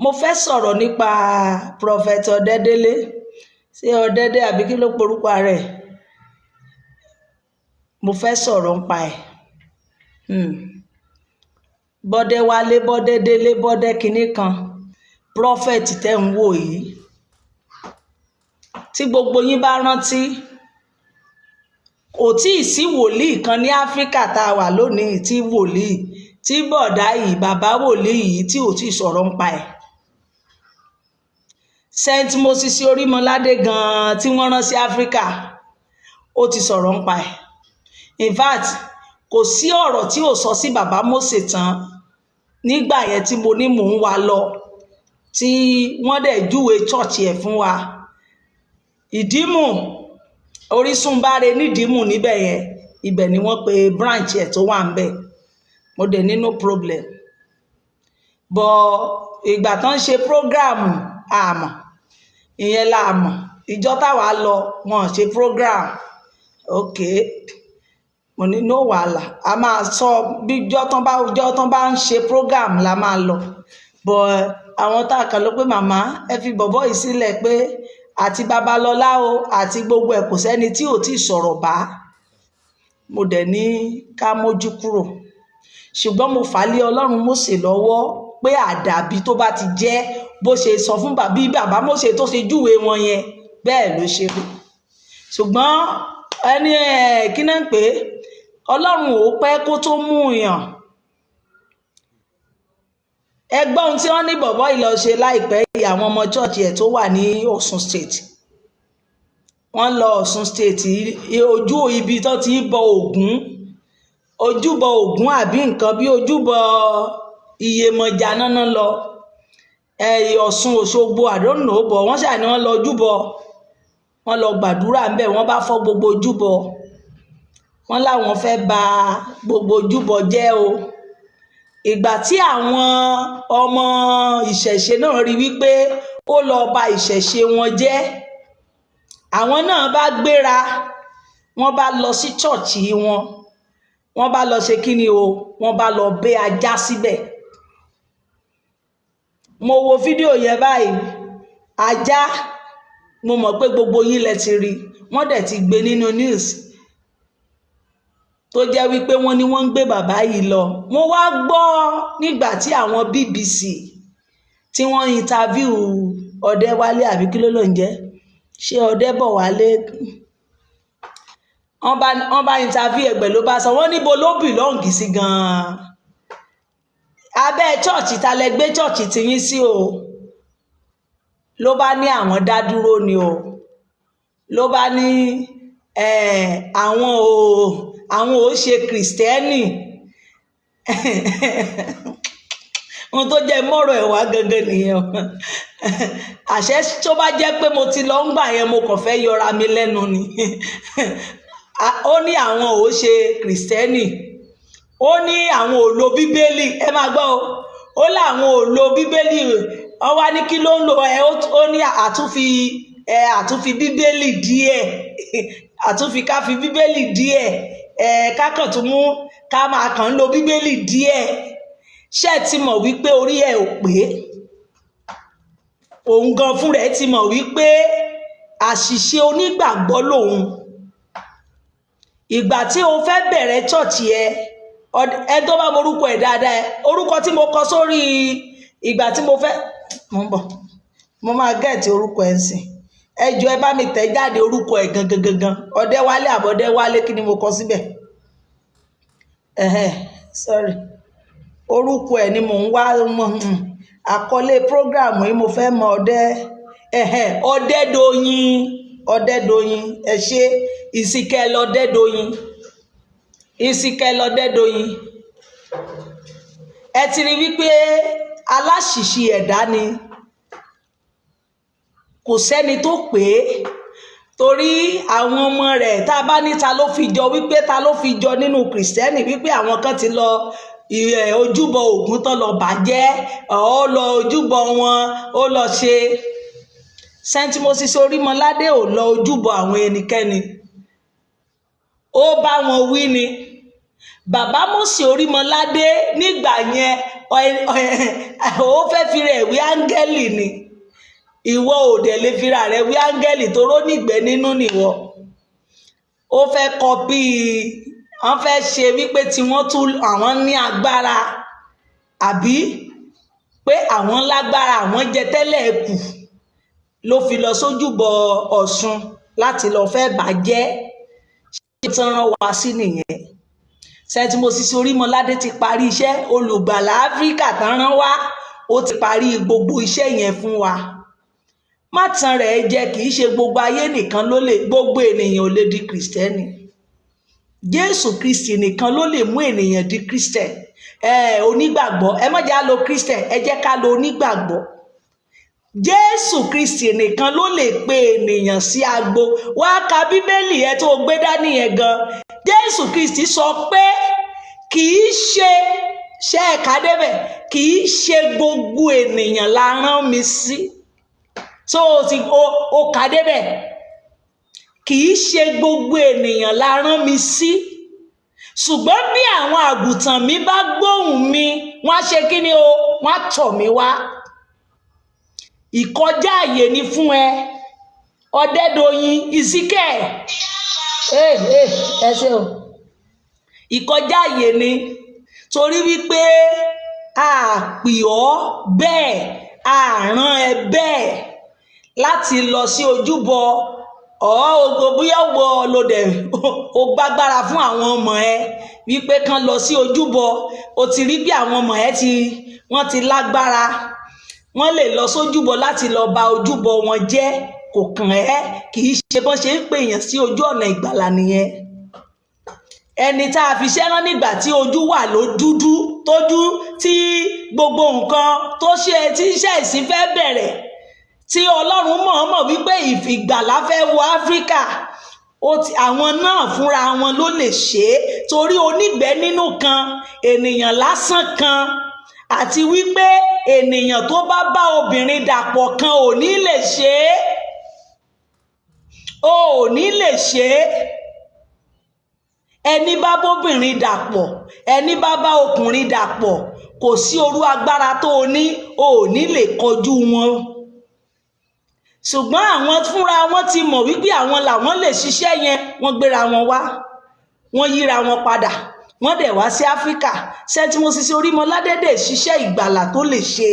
mo fẹ́ sọ̀rọ̀ nípa Prophet Ọ̀dẹ́délé ṣé Ọ̀dẹ́dẹ́ àbí kí ló porúkọ rẹ̀. Mo fẹ́ sọ̀rọ̀ nípa ẹ̀. Bọ́dẹ́ wálé, bọ́dẹ́ délé, bọ́dẹ́ kinní kan. Prophet tẹ́ ń wò yìí, tí gbogbo yín bá rántí, kò tí ì sí wòlíì kan ní Áfíríkà tá a wà lónìí tí wòlíì tí bọ̀dá yìí bàbá wòlíì yìí tí ò tí ì sọ̀rọ̀ nípa ẹ̀. Saint Moses Orímọládé gan-an tí wọ́n rán sí Áfíríkà, ó ti sọ̀rọ̀ nípa ẹ̀. In fact, kò sí ọ̀rọ̀ tí ò sọ sí bàbá Mósè tán nígbà yẹn tí mo ní mò ń wá lọ, tí wọ́n dẹ̀ júwe chọ́ọ̀chì ẹ̀ fún wa. Ìdímù, Orísun Báre nídìímù níbẹ̀ yẹn, ibẹ̀ ni wọ́n pe branch ẹ̀ tó wà ń bẹ̀. Mo dẹ̀ ní no problem. But ìgbà tán ṣe program àmọ́, ìyẹn la mọ̀. Ìjọ táwa lọ, wọn ṣe program. Okay. Mo ní no wàhálà. A máa sọ bí ìjọ tán bá ń ṣe program la máa lọ. But àwọn tá a kàn ló pé màmá ẹ fi bọ̀bọ́ yìí sílẹ̀ pé àti Babalọ́lá o àti gbogbo ẹ̀ kò sẹ́ni tí ò tí ì sọ̀rọ̀ bá. Mo dẹ̀ ní ká mójú kúrò. Ṣùgbọ́n mo fà lé Ọlọ́run Mósè lọ́wọ́ pé àdàbí tó bá ti jẹ́ bó ṣe sọ fún bàbá Mósè tó ṣe júwe wọn yẹn, bẹ́ẹ̀ ló ṣe rí. Ṣùgbọ́n ẹni kí náà ń pè é, Ọlọ́run ò pẹ́ kó tó mú yàn. Ẹgbọ́n tí wọ́n ní bọ̀bọ́ ìlọ ṣe láìpẹ́ yìí, àwọn ọmọ church ẹ̀ tó wà ní Ọ̀ṣun state. Wọ́n lọ Ọ̀ṣun state, ojú ibi tó ti bọ Ògún, ojúbọ Ògún àbí nǹkan bí ojúbọ Iyemọja náná lọ. Ọ̀ṣun Òṣogbo àdónà bọ̀, wọ́n ṣà ní wọ́n lọ ojúbọ, wọ́n lọ gbàdúrà ńbẹ̀, wọ́n bá fọ́ gbogbo ojúbọ. Wọ́n láwọn fẹ́ bà gbogbo ojúbọ jẹ́ o. Ìgbà tí àwọn ọmọ ìṣẹ̀ṣe náà rí wípé ó lọ bà ìṣẹ̀ṣe wọn jẹ́, àwọn náà bá gbéra, wọ́n bá lọ sí chọ́ọ̀chì wọn, wọ́n bá lọ ṣe kí ni o, wọ́n bá lọ bẹ́ ajá síbẹ̀. Mo wo fídíò yẹn báyìí, ajá, mo mọ̀ pé gbogbo yín lẹ ti rí, wọ́n dẹ̀ ti gbé nínú news tó jẹ́ wípé wọ́n ní wọ́n ń gbé bàbá yìí lọ. Mo wá gbọ́ nígbà tí àwọn BBC tí wọ́n interview Ọ̀dẹ́wálé àbí kí ló ń jẹ́, ṣé Ọ̀dẹ́bọ̀wálé, wọ́n bá interview ẹgbẹ́ ló bá sọ, wọ́n níbo ló belong sí gan-an. Abẹ́ chọ́ọ̀chì ta lẹ gbé chọ́ọ̀chì ti yín sí o. Ló bá ní àwọn dá dúró ni o. Ló bá ní àwọn ò ṣe Kristẹni. Ohun tó jẹ́ mọ́rọ̀ ẹ̀wà gangan nìyẹn. Àṣẹ tó bá jẹ́ pé mo ti lọ ń gbà yẹn, mo kàn fẹ́ yọra mi lẹ́nu ni. Ó ní àwọn ò ṣe Kristẹni. Ó ní àwọn ò lo Bíbélì. Ẹ máa gbọ́ o. Ó láwọn ò lo Bíbélì. Wọ́n wá ní kí ló ń lo ó ní àtúnfi Bíbélì díẹ̀. Ká fi Bíbélì díẹ̀. Ká kàn tún mú ká máa kàn ń lo Bíbélì díẹ̀. Ṣé ti mọ̀ wípé orí ẹ̀ ò pé? Òun gan fún rẹ̀ ti mọ̀ wípé àṣìṣe onígbàgbọ́ lòun. Ìgbà tí o fẹ́ bẹ̀rẹ̀ chọ́ọ̀chì ẹ tó bá morúkọ ẹ̀ dáadáa, orúkọ tí mo kọ sórí ìgbà tí mo fẹ́, mo ń bọ̀, mo máa gẹ̀ẹ́tì orúkọ ẹ̀ ń sìn. Ẹ jọ̀ọ́ ẹ bá mi tẹ̀ jáde orúkọ ẹ̀ gangan. Ọ̀dẹ́wálé àbọ̀dẹ́wálé, kí ni mo kọ síbẹ̀? Sorry. Orúkọ ẹ̀ ni mò ń wá àkọlé program yìí, mo fẹ́ mọ Ọ̀dẹ́dọ̀yìn. Ẹ ṣe Ìsíkẹ́lì Ọ̀dẹ́dọ̀yìn. Ẹ ti rí wípé aláṣìṣe ẹ̀dá ni, kò sẹ́ni tó pé, torí àwọn ọmọ rẹ̀ tá a bá ní ta ló fi jọ, wípé ta ló fi jọ nínú Kristẹni, wípé àwọn kan ti lọ ojúbọ Ògún tó lọ bàjẹ́, ó lọ ojúbọ wọn, ó lọ ṣe. Saint Moses Orímọládé ò lọ ojúbọ àwọn ẹnikẹ́ni, ó bá wọn wí ni. Bàbá Mósè Orímọládé nígbà yẹn ó fẹ́ fi rẹ̀ wí áńgẹ́lì ni ìwọ ò dẹ̀ lè fira rẹ̀ wí áńgẹ́lì toró nígbẹ́ nínú nìwọ. Ó fẹ́ kọpí, wọ́n fẹ́ ṣe wípé tí wọ́n tún àwọn ní agbára àbí pé àwọn lágbára àwọn jẹ tẹ́lẹ̀ kù ló fi lọ sójúbọ Ọ̀ṣun láti lọ fẹ́ bàjẹ́. Ṣé tí wọ́n rán wa sí nìyẹn? St. Moses Orímọládé ti parí iṣẹ́, olùgbàlà Áfíríkà tán rán wá, ó ti parí gbogbo iṣẹ́ yẹn fún wa. Má tan rẹ̀ jẹ, kì í ṣe gbogbo ayé nìkan ló lè, gbogbo ènìyàn ò lè di Kristẹni. Jésù Kristi nìkan ló lè mú ènìyàn di Kristẹni. Onígbàgbọ́, ẹ má jẹ́ á lo Kristẹni, ẹ jẹ́ ká lo onígbàgbọ́. Jésù Kristi nìkan ló lè pe ènìyàn sí agbo. Wá ka Bíbélì ẹ tó gbé dání yẹn gan. Jésù Kristi sọ pé kì í ṣe ẹ̀ka débẹ̀, kì í ṣe gbogbo ènìyàn la rán mi sí. So o kà débẹ̀, kì í ṣe gbogbo ènìyàn la rán mi sí. Ṣùgbọ́n bí àwọn àgùntàn mi bá gbóhùn mi, wọ́n á ṣe kí ni o? Wọ́n á tọ̀ mí wá. Ìkọjá àyè ni fún ẹ, Ọdẹ́dọ̀yìn, Ezekiel. Ẹ ṣé o. Ìkọjá àyè ni torí wípé a pè ọ́ bẹ́ẹ̀, a rán ẹ bẹ́ẹ̀ láti lọ sí ojúbọ ogo bóyá wọ lóde o gbágbára fún àwọn ọmọ ẹ wípé kán lọ sí ojúbọ. O ti rí bí àwọn ọmọ ẹ wọ́n ti lágbára, wọ́n lè lọ sójúbọ láti lọ ba ojúbọ wọn jẹ́, kò kàn ẹ́. Kì í ṣe bọ́n ṣe ń pè èèyàn sí ojú ọ̀nà ìgbàlà nìyẹn. Ẹni tá a fi ṣẹ́rán nígbà tí ojú wà ló dúdú, tójú tí gbogbo nǹkan tó ṣe tí iṣẹ́ ìsìn fẹ́ bẹ̀rẹ̀, tí Ọlọ́run mọ̀ọ́mọ̀ wípé ìgbàlà fẹ́ wọ Áfíríkà, àwọn náà fúnra wọn ló lè ṣe é. Torí onígbẹ́ nínú kan, ènìyàn lásán kan, àti wípé ènìyàn tó bá bá obìnrin dàpọ̀ kan ò ní lè ṣe é. O ò ní lè ṣe é. Ẹni bá bóbìnrin dàpọ̀, ẹni bá bá ọkùnrin dàpọ̀, kò sí orú agbára tó o ní, o ò ní lè kọjú wọn. Ṣùgbọ́n àwọn fúnra wọn ti mọ̀ wípé àwọn làwọn lè ṣiṣẹ́ yẹn, wọ́n gbéra wọn wá, wọ́n yíra wọn padà, wọ́n dẹ̀ wá sí Áfíríkà. St. Moses Orímọládé dẹ̀ ṣiṣẹ́ ìgbàlà tó lè ṣe.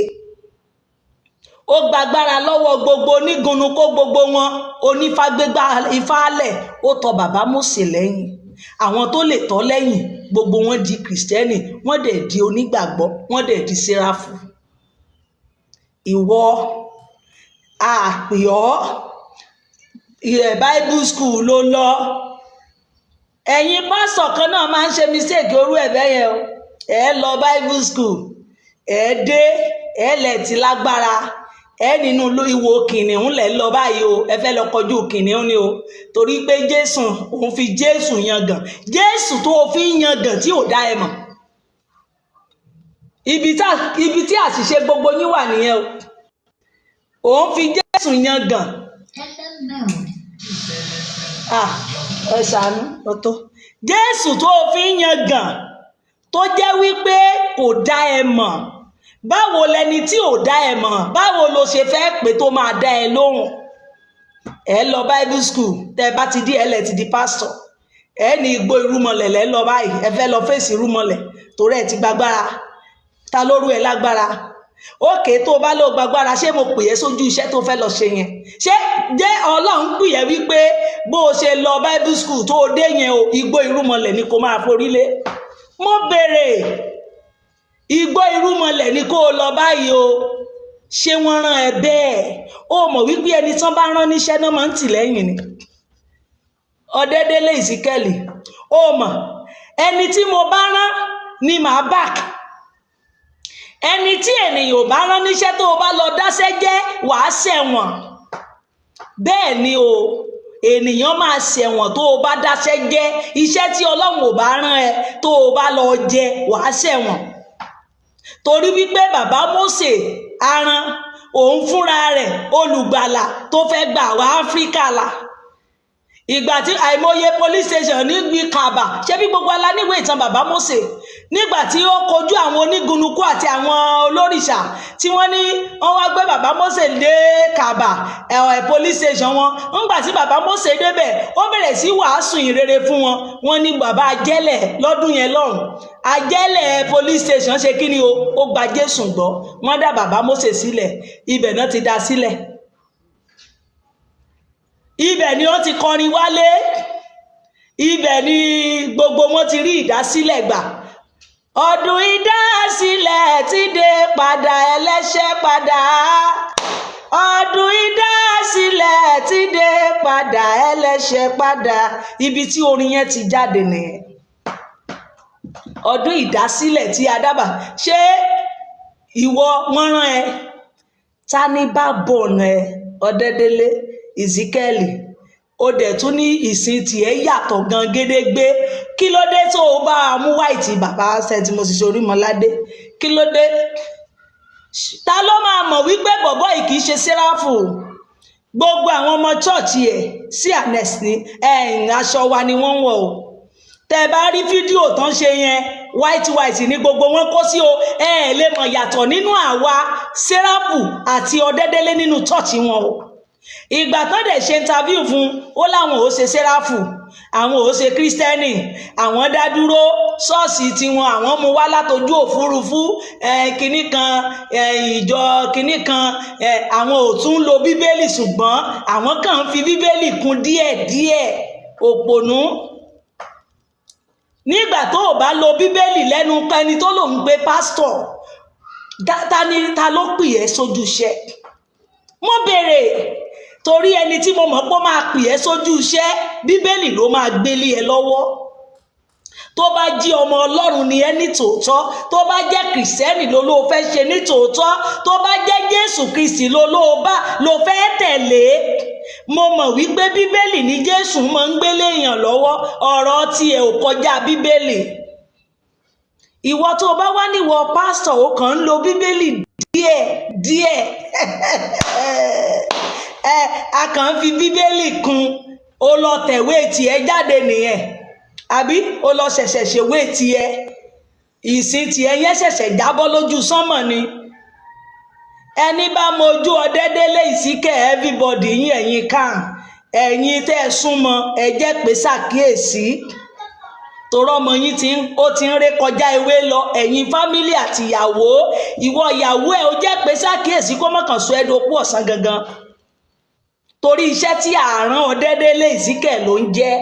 Ó gbàgbára lọ́wọ́ gbogbo onígunnu kó gbogbo wọn, onífàgbégbá ìfàlẹ̀, ó tọ bàbá Mósè lẹ́yìn. Àwọn tó lè tọ́ lẹ́yìn, gbogbo wọn di Kristẹni, wọ́n dẹ̀ di onígbàgbọ́, wọ́n dẹ̀ di Séráfù. Ìwọ àpè ọ́ Bible school ló lọ. Ẹ̀yin pásọ̀ kan náà máa ń ṣe mistake orú ẹ̀bẹ̀ yẹn o. Ẹ lọ Bible school, ẹ dé, ẹ lẹ̀ ti lágbára, ẹ nínú ìwò kìnìún lẹ̀ lọ báyìí o. Ẹ fẹ́ lọ kọjú kìnìún ni o. Torí pé Jésù, òun fi Jésù yangàn. Jésù tó o fi ń yangàn tí ò dá ẹ mọ̀. Ibi tí àṣìṣe gbogbo yín wà nìyẹn o. Òun fi Jésù yangàn. Ẹ ṣàánú ọ̀tọ̀. Jésù tó o fi ń yangàn tó jẹ́ wípé kò dá ẹ mọ̀. Báwo lẹni tí ò dá ẹ mọ̀, báwo lo ṣe fẹ́ pé tó máa dá ẹ lóhùn? Ẹ lọ Bible school, tẹ bá ti di ẹlẹ ti di pastor. Ẹ ní igbó irúmọlẹ̀ lẹ lọ báyìí, ẹ fẹ́ lọ fèsì irúmọlẹ̀ torí ẹ ti gbàgbára. Ta lóru ẹ lágbára? Òkè tó bá lọ gbàgbára, ṣé mo pè é sójú iṣẹ́ tó fẹ́ lọ ṣe yẹn? Ṣé jẹ́ Ọlọ́run pè é wípé bó o ṣe lọ Bible school tó o dé yẹn o, igbó irúmọlẹ̀ ni kó máa forí lé? Mo béèrè, igbó irúmọlẹ̀ ni kó o lọ báyìí o. Ṣé wọ́n rán ẹ bẹ́ẹ̀? O mọ̀ wípé ẹni tán bá rán níṣẹ́ náà máa ń tì lẹ́yìn ni. Ọdẹ́dẹ́lé Ezekiel, o mọ̀ ẹni tí mo bá rán ni màá back. Ẹni tí ènìyàn ò bá rán níṣẹ́ tó o bá lọ dáṣẹ́ jẹ́, wàá ṣẹ̀wọ̀n. Bẹ́ẹ̀ ni o, ènìyàn máa ṣẹ̀wọ̀n tó o bá dáṣẹ́ jẹ́. Iṣẹ́ tí Ọlọ́run ò bá rán ẹ tó o bá lọ jẹ, wàá ṣẹ̀wọ̀n. Torí wípé bàbá Mósè aràn, òun fúnra rẹ̀ olùgbàlà tó fẹ́ gbà wá Áfíríkà là. ìgbà tí àìmọye police station níbi Kàbà ṣé bí gbogbo aláníwèé ìtàn bàbá Mósè nígbà tí ó kojú àwọn onígunukú àti àwọn olórìṣà tí wọ́n ní wọ́n wá gbé bàbá Mósè dé Kàbà police station wọn nígbà tí bàbá Mósè débẹ̀ ó bẹ̀rẹ̀ sí wàásù ìrere fún wọn. Wọ́n ní bàbá ajẹ́lẹ̀ lọ́dún yẹn lọ́hùn ajẹ́lẹ̀ police station ṣe kí ni ó gba Jésù gbọ́. Wọ́n dá bàbá Mósè sílẹ̀, ibẹ̀ náà ti dá sílẹ̀, ibẹ̀ ni ó ti kọrin wálé, ibẹ̀ ni gbogbo wọn ti rí ìdásílẹ̀ gbà. Ọdún ìdásílẹ̀ ti dé padà, ẹlẹ́ṣẹ̀ padà. Ọdún ìdásílẹ̀ ti dé padà, ẹlẹ́ṣẹ̀ padà. Ibi tí orin yẹn ti jáde nìyẹn. Ọdún ìdásílẹ̀ tí adábà ṣé ìwọ wọ́n rán ẹ, ta ní bá bọ̀nà ẹ, Ọdẹ́délé, Ezekiel, ó dẹ̀ tún ní ìsìn tiẹ̀ yàtọ̀ gan gédégbé. Kí ló dé tó o bá mú white bàbá St. Moses Orímọládé? Kí ló dé? Ta ló máa mọ̀ wípé bọ̀bọ́ yìí kì í ṣe Séráfù? Gbogbo àwọn ọmọ chọ́ọ̀chì ẹ̀ sí ànẹ́sì ní aṣọ wa ni wọ́n ń wọ̀ o. Tẹ́ bá rí fídíò tán ṣe yẹn white ní gbogbo wọn kó sí o, lè mọ̀ yàtọ̀ nínú àwa Séráfù àti Ọdẹ́délé nínú chọ́ọ̀chì wọn o. Ìgbà tán dẹ̀ ṣe interview fún ó láwọn ò ṣe Séráfù, àwọn ò ṣe Kírísítẹ́nì, àwọn dá dúró ṣọ́ọ̀ṣì tiwọn, àwọn mú wá látojú òfurufú kinní kan ìjọ kinní kan, àwọn ò tún lo Bíbélì ṣùgbọ́n àwọn kàn ń fi Bíbélì kún díẹ̀díẹ̀. Òpònú. Nígbà tó o bá lo Bíbélì lẹ́nu ẹni tó lòun gbé pásítọ̀, ta ló pè ẹ́ sójú iṣẹ́? Mo béèrè torí ẹni tí mo mọ̀ pé ó máa pè ẹ́ sójú iṣẹ́ Bíbélì ló máa gbélé ẹ lọ́wọ́. Tó bá jí ọmọ Ọlọ́run ni ẹ́ ní tòótọ́, tó bá jẹ́ Kìrìsìtẹ́nì ló fẹ́ ṣe ní tòótọ́, tó bá jẹ́ Jésù Kristi ló fẹ́ tẹ̀lé, mo mọ̀ wípé Bíbélì ni Jésù máa ń gbélé èèyàn lọ́wọ́. Ọ̀rọ̀ tiẹ̀ ò kọjá Bíbélì. Ìwọ tó bá wá níwọ pásítọ̀ ó kàn ń lo Bíbélì díẹ̀ a kàn ń fi Bíbélì kún, ó lọ tẹ̀wé tiẹ̀ jáde nìyẹn, àbí ó lọ ṣẹ̀ṣẹ̀ ṣèwé tiẹ̀, ìsìn tiẹ̀ yẹn ṣẹ̀ṣẹ̀ jábọ́ lójú sánmọ̀ ni. Ẹni bá mojú Ọdẹ́délé Ìsíkẹ̀ everybody yín ẹ̀yin kan ẹ̀yin tẹ́ ẹ súnmọ́ ẹ jẹ́ pé ṣàkíyèsí torọ́ ọmọ yín ó ti ń ré kọjá ewé lọ, ẹ̀yin fámílì àti ìyàwó, ìwọ ìyàwó ẹ̀ ó jẹ́ pé ṣàkíyèsí kó mọ̀kàn sọ ẹ̀dọ́kú ọ̀sán gangan torí iṣẹ́ tí àrán Ọdẹ́délé Ìsíkẹ̀ ló ń jẹ́,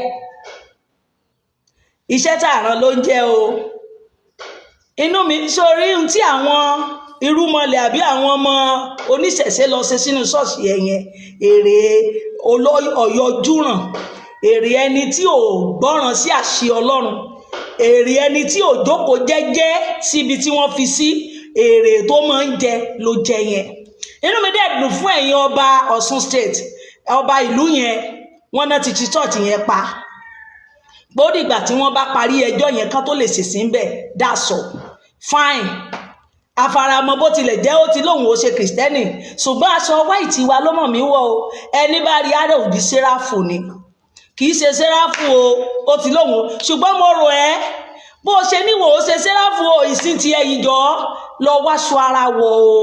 iṣẹ́ tí àrán ló ń jẹ́ o. Inú mi sórí ohun tí àwọn irúmọlẹ̀ àbí àwọn ọmọ oníṣẹ̀ṣe lọ ṣe sínú ṣọ́ọ̀ṣì ẹ̀yẹn, èrè ọ̀yọ́júràn, èrè ẹni tí ò gbọ́ràn sí àṣẹ Ọlọ́run, èrè ẹni tí ò jókòó jẹ́jẹ́ síbi tí wọ́n fi sí, èrè tó máa ń jẹ ló jẹ yẹn. Inú mi dẹ̀ dùn fún ẹ̀yin ọba Ọ̀ṣun state, ọba ìlú yẹn, wọ́n náà ti ti church yẹn pa. Bódì ìgbà tí wọ́n bá parí ẹjọ́ yẹn kán tó lè ṣèṣì ń bẹ̀ dáṣọ fine. Àfaramọ́ bó tilẹ̀ jẹ́ ó ti lóhùn ó ṣe Kìrìsìtẹ́nì ṣùgbọ́n aṣọ white wa ló mọ̀ mí wọ̀ o. Ẹni bá rí ara òbí Séráfù ni, kì í ṣe Séráfù o, ó ti lóhùn. Ṣùgbọ́n mo rò ẹ́ bó ṣe níwò ó ṣe Séráfù o, ìsìn ti ẹ̀yìn jọ lọ wáṣọ ara wọ̀ o,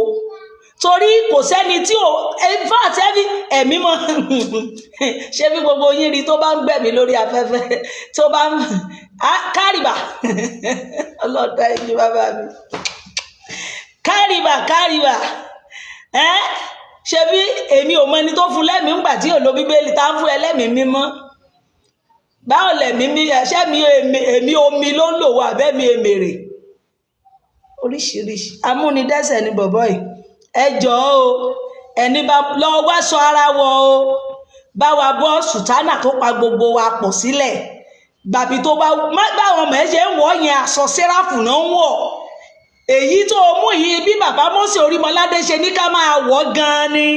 torí kò sẹ́ni tí ò fact ẹ̀mí mọ́ ṣé bí gbogbo yín rí tó bá ń gbẹ̀mí lórí afẹ́fẹ́ tó bá ń kárìbà ọlọ́dà ẹ̀yìn bàbá mi kárìbà ṣe bí èmi ò mọ ẹni tó fún lẹ́mìí ńgbà tí ò lo Bíbélì tá ń fún ẹlẹ́mìí mímọ́. Báwo lẹ̀mí mi ṣẹ́ mi èmi omi ló ń lò wá bẹ́ẹ̀mi èmèrè oríṣiríṣi amúnidẹ́sẹ̀ ni bọ̀bọ́ yìí. Ẹ jọ̀ọ́ o, ẹni bá lọ wá sọ ara wọ o, bá wa bọ́ sùtánà tó pa gbogbo wa pọ̀ sílẹ̀, gbàbí tó bá báwọn ọmọ ẹ ṣe ń wọ̀ yẹn aṣọ Séráfù náà ń wọ̀. Èyí tó mú yìí bí bàbá Mósè Orímọládé ṣe ní ká máa wọ̀ gan-an ni,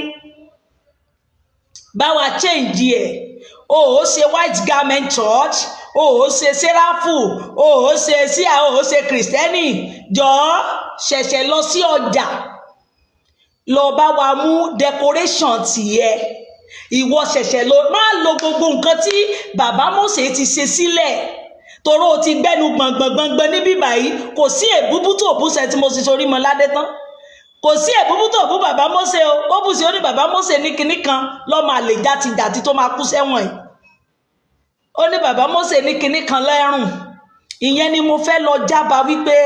bá wa change ẹ̀. O ò ṣe white garment church, o ò ṣe Séráfù, o ò ṣe síà, o ò ṣe Kìrìsìtẹ́nì. Jọ̀ọ́ ṣẹ̀ṣẹ̀ lọ sí ọjà lọ bá wa mú decoration tiẹ̀ ìwọ ṣẹ̀ṣẹ̀ ló máa lo gbogbo nǹkan tí bàbá Mósè ti ṣe sílẹ̀ toró ti gbẹ́nu gbọ̀ngbọ̀ngbọ̀ngbọ̀n níbí báyìí. Kò sí èbúbú tó bú ṣe tí mo sì sorí mọ́ ládé tán. Kò sí èbúbú tó bú bàbá Mósè o. Ó bù sí ó ní bàbá Mósè ní kinní kan lọ́mọ àlè játijàti tó máa kú sẹ́wọ̀n yìí. Ó ní bàbá Mósè ní kinní kan lẹ́rùn. Ìyẹn ni mo fẹ́ lọ jábà wípé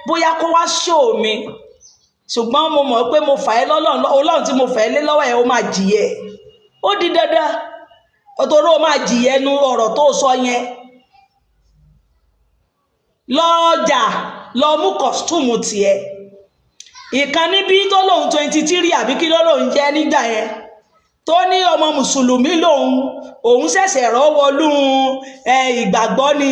bóyá kó wá ṣó mi, ṣùgbọ́n mo mọ̀ pé mo fà ẹ́ Ọlọ́run tí mo fà ẹ́ lé lọ́wọ́ ẹ̀ ó máa jìyẹ. Ó di dandan torí ó máa jìyẹ nu ọ̀rọ̀ tó sọ yẹn. Lọ́jà lọ mú kọ̀stúmù tiẹ̀. Ìkan níbí tó lóun 23 àbí kí ló lóun jẹ́ nígbà yẹn tó ní ọmọ mùsùlùmí òun ṣẹ̀ṣẹ̀ rọ́wọ́lú ìgbàgbọ́ ni,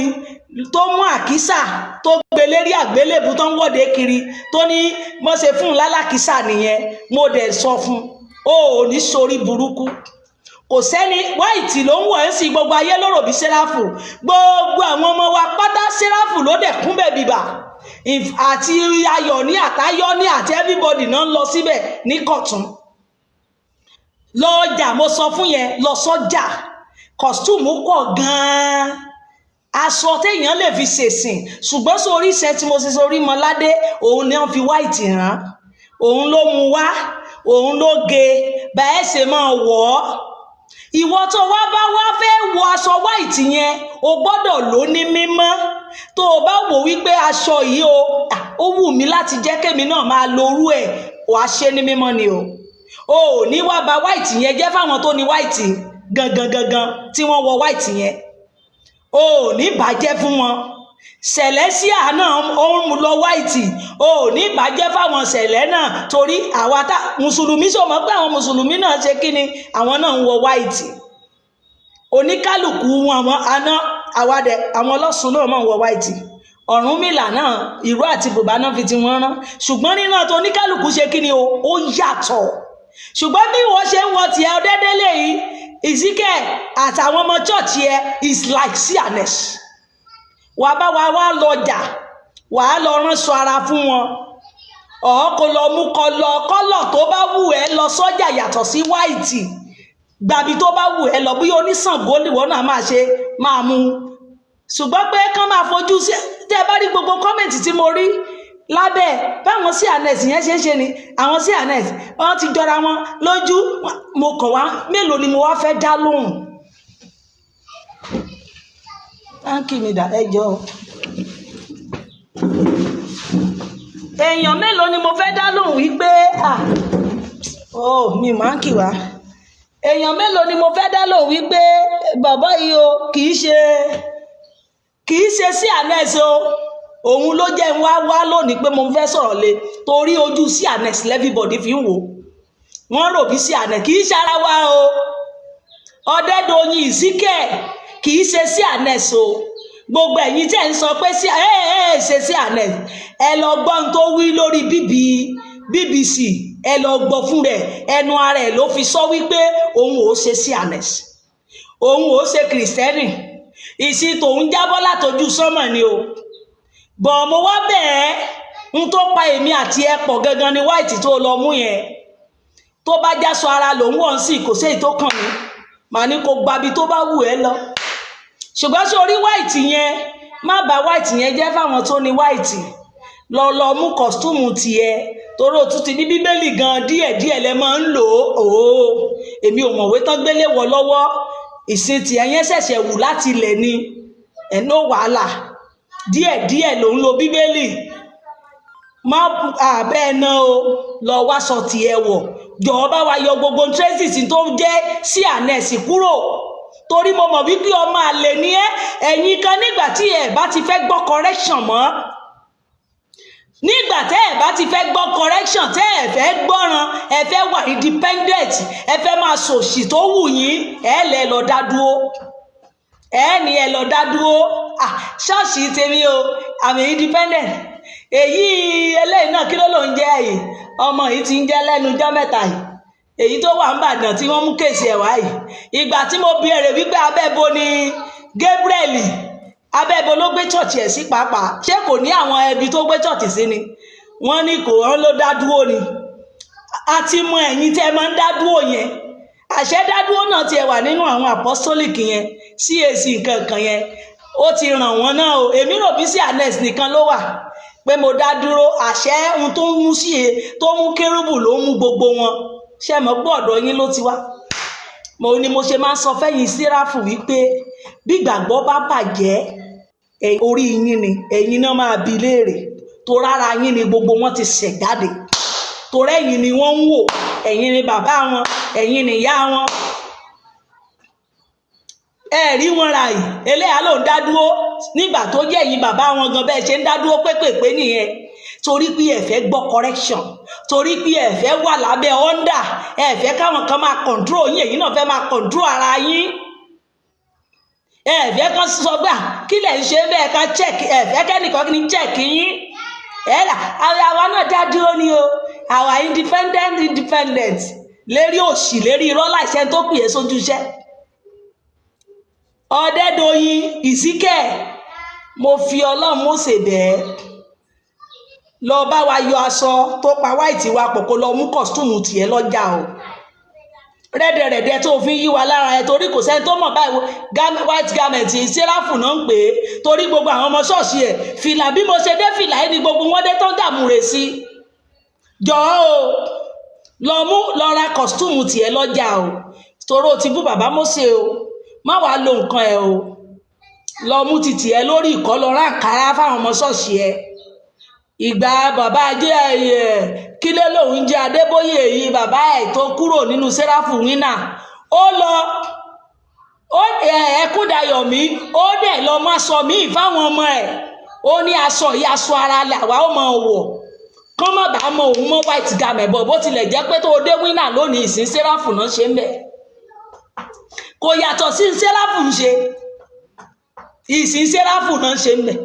tó mú àkísà tó gbé lérí àgbélébù tó ń wọ́de kiri, tó ní mo ṣe fún un lálákísà nìyẹn. Mo dẹ̀ sọ fún ó ní sórí burúkú. Kò sẹ́ni wáìtì ló ń wọ̀ ẹ́ sí gbogbo ayé lóró bí Séráfù. Gbogbo àwọn ọmọ wa pátá Séráfù ló dẹ̀ kún bẹ̀ bíbà àti ayọ̀ ní àtayọ́ ní àti everybody náà ń lọ síbẹ̀ ní Kọ̀tún. Lọ́jà mo sọ fún yẹn, lọ sọ́jà kọ̀stúmù pọ̀ gan-an, aṣọ téèyàn lè fi ṣèsìn, ṣùgbọ́n sórí iṣẹ́ tí mo ṣe sórí Mọ́ládé òun ni wọ́n fi wáìtì rán, òun ló mú wá, òun ló ge bẹ́ẹ̀ ṣe máa wọ̀ ọ́. Ìwọ tó wá bá wá fẹ́ wọ aṣọ wáìtì yẹn o gbọ́dọ̀ lò ní mímọ́. Tó o bá wò wípé aṣọ yìí ó wù mí láti jẹ́ kémi náà máa lo orú ẹ̀, wàá ṣe ní mímọ́ ni o. O ò ní wá bà wáìtì yẹn jẹ́ fáwọn tó ní wáìtì gangan tí wọ́n wọ wáìtì yẹn. O ò ní bàjẹ́ fún wọn. Celestia náà ó ń lọ wáìtì, o ò ní bàjẹ́ fáwọn sẹ̀lẹ̀ náà torí àwa mùsùlùmí sọ̀mọ́ pé àwọn mùsùlùmí náà ṣe kí ni àwọn náà ń wọ wáìtì. Oníkálùkù àwọn ọlọ́sùn náà máa ń wọ wáìtì. Ọ̀rúnmìlà náà ìró àti bùbá náà fi ti wọ́n rán, ṣùgbọ́n nínú àti oníkálùkù ṣe kí ni ó yàtọ̀. Ṣùgbọ́n bí wọ́n ṣe ń wọ tiẹ̀ ọdẹ́dẹ́lẹ̀ yìí, Ezekiel àtàwọn ọmọ chọ́ọ̀chì ẹ is like CNS. Wà bá wa wá lọ́jà, wà á lọ ránṣọ ara fún wọn. Kò lọ mú kọ́lọ̀ tó bá wù ẹ́ lọ sọ́jà yàtọ̀ sí wáìtì. Gbàbí tó bá wù ẹ́ lọ bí oníṣàngó nìwọ náà máa mú. Ṣùgbọ́n pé kán máa fojú sí tẹ́ bá rí gbogbo kọ́mẹ̀ntì tí mo rí lábẹ́ báwọn CNS yẹn ṣe ni àwọn CNS wọ́n ti jọra wọn lójú. Mo kàn wá mélòó ni mo wá fẹ́ dá lóhùn. Thank you mida ẹjọ́. Èèyàn mélòó ni mo fẹ́ dá lóhùn wípé mi máa ń kì wá. Èèyàn mélòó ni mo fẹ́ dá lóhùn wípé bàbá yìí o kì í ṣe CNS o. Òun ló jẹ́ wá lónìí pé mo fẹ́ sọ̀rọ̀ lé torí ojú CNS everybody fi ń wò. Wọ́n rò bí CNS kì í ṣe ara wa o. Ọdẹ́dọ̀yìn Ezekiel kì í ṣe CNS o. Gbogbo ẹ̀yin tẹ́ ń sọ pé ṣe CNS, ẹ lọ gbọ́ ohun tó wí lórí BBC, ẹ lọ gbọ́ fún rẹ̀, ẹnu ara ẹ̀ ló fi sọ wípé òun ò ṣe CNS, òun ò ṣe kìrìsìtẹ́nì, ìsìn tòun jábọ́ látojú sánmọ̀ ni o. Bọ̀ mo wá bẹ́ẹ̀ ń tó pa èmi àti ẹ pọ̀ gangan ni white tó lọ mú yẹn. Tó bá jáṣọ ara lòun wọ̀n sí kò sí èyí tó kàn mí, màá ní kó gbabi tó bá wù ẹ́ lọ. Ṣùgbọ́n sórí white yẹn má bà white yẹn jẹ́ fáwọn tó ní white. Lọ mú kọ̀stúmù tiẹ̀ torí òtún ti ní bíbélì gan díẹ̀díẹ̀ lẹ máa ń lò ó. Èmi ò mọ̀wé tán gbélé wọ lọ́wọ́, ìsìn tiẹ̀ yẹn ṣẹ̀ṣẹ̀ wù láti ilẹ̀ ni ẹ̀nà wàhálà. Díẹ̀díẹ̀ ló ń lo bíbélì. Má bẹ́ẹ̀ náà o, lọ wá sọ tiẹ̀ wọ̀. Jọ̀ọ́ bá wa yọ gbogbo traces tó jẹ́ CNS kúrò. Torí mo mọ̀ wípé ọmọ àlè ni ẹ̀yin kan nígbà tí ẹ bá ti fẹ́ gbọ́ correction mọ́. Nígbà tẹ́ ẹ bá ti fẹ́ gbọ́ correction, tẹ́ ẹ fẹ́ gbọ́ràn, ẹ fẹ́ wà independent, ẹ fẹ́ máa sòṣì tó wù yín, ẹ lọ dá dúró. Ní ẹ lọ dá dúró. Ṣọ́ọ̀ṣì tèmi o, àmì independent. Èyí eléyìí náà kí ló ń jẹ́ yìí? Ọmọ yìí ti ń jẹ́ lẹ́nu ọjọ́ mẹ́ta yìí. Èyí tó wà ń Ìbàdàn tí wọ́n mú kéèsì ẹ̀ wá yìí. Ìgbà tí mo béèrè wípé abẹ́bo ni Gabriel, abẹ́bo ló gbé chọ́ọ̀chì ẹ̀ sí pàápàá. Ṣé kò ní àwọn ẹbí tó gbé chọ́ọ̀chì sí ni? Wọ́n ní kò wọ́n ló dá dúró ni. A ti mọ ẹ̀yin tẹ́ máa ń dá dúró yẹn. àṣẹ dádúró náà tiẹ̀ wà nínú àwọn apostolic yẹn CAC nǹkan yẹn ó ti ràn wọ́n náà o. èmi rò bí sí anes nìkan ló wà pé mo dá dúró, àṣẹ ohun tó ń mú sí tó mú kérúbù ló ń mú gbogbo wọn. ṣé mọ̀ pé ọ̀dọ̀ yín ló ti wá. mo ní mo ṣe máa ń sọ fẹ́yìn Séráfù wípé bí ìgbàgbọ́ bá bàjẹ́ orí yín ni ẹ̀yin náà máa bi léèrè, tó rárá yín ni gbogbo wọn ti ṣẹ̀ jáde, torí ẹ̀yin ni wọ́n ń wò, ẹ̀yin ni bàbá wọn, ẹ̀yin ni ìyá wọn. rí wọn ra yìí eléyà ló ń dá dúró nígbà tó jẹ́ ẹ̀yin bàbá wọn gan bẹ́ẹ̀ ṣe ń dá dúró pépèpé nìyẹn, torí pé ẹ fẹ́ gbọ́ correction, torí pé ẹ fẹ́ wà lábẹ́ under, ẹ fẹ́ káwọn kan máa control yín, ẹ̀yin náà fẹ́ máa control ara yín. ẹ fẹ́ kan sọ gbà kí lẹ̀ ń ṣe bẹ́ẹ̀ ká check, ẹ fẹ́ kẹ́nìkan ní check yín. àwa náà dá dúró ni o, àwa independent lérí òṣì lérí irọ́ láìsẹ́ tó pè é sójú iṣẹ́. Ọdẹ́dọ̀yìn Ìsíkẹ̀, mo fi Ọlọ́run Mósè bẹ́ẹ̀ lọ bá wa yọ aṣọ tó pa white wa pọ̀ kó lọ mú kọ́sítúmù tiẹ̀ lọ́jà o. rẹ́dẹ̀rẹ́dẹ́ tó fi yí wa lára ẹ, torí kò sẹ́ni tó mọ̀ báyìí white garment Séráfù náà ń pè é, torí gbogbo àwọn ọmọ ṣọ́ọ̀ṣì ẹ̀ fìlà bí mo ṣe dé fìlà ẹ̀ ni gbogbo wọn dé tó ń dààmú rẹ̀ sí. jọ̀ọ́ o lọ ra kọ́sítúmù tiẹ̀ lọ́jà o, torí o ti bú bàbá Mósè o, má wàá lo nǹkan ẹ o, lọ mú títì ẹ lórí ìkọ́ lọ rán àǹkárá fáwọn ọmọ ṣọ́ọ̀ṣì ẹ. ìgbà bàbá ajé kílé lòun jẹ́ Adébóyè yìí bàbá ẹ̀ tó kúrò nínú Séráfù wínà, ó lọ Ẹkúndayọ̀ mi ó dẹ̀ lọ má sọ míì fáwọn ọmọ ẹ̀, ó ní aṣọ yìí aṣọ ara làwa ó mọ wọ̀ kán má bàa mọ òun mọ́ white garment bọ̀, bó tilẹ̀ jẹ́ pé tó dé wínà lónìí ìsìn Séráfù náà ṣe ń bẹ̀, kò yàtọ̀ sí Séráfù ń ṣe, ìsìn Séráfù náà ṣe ń bẹ̀.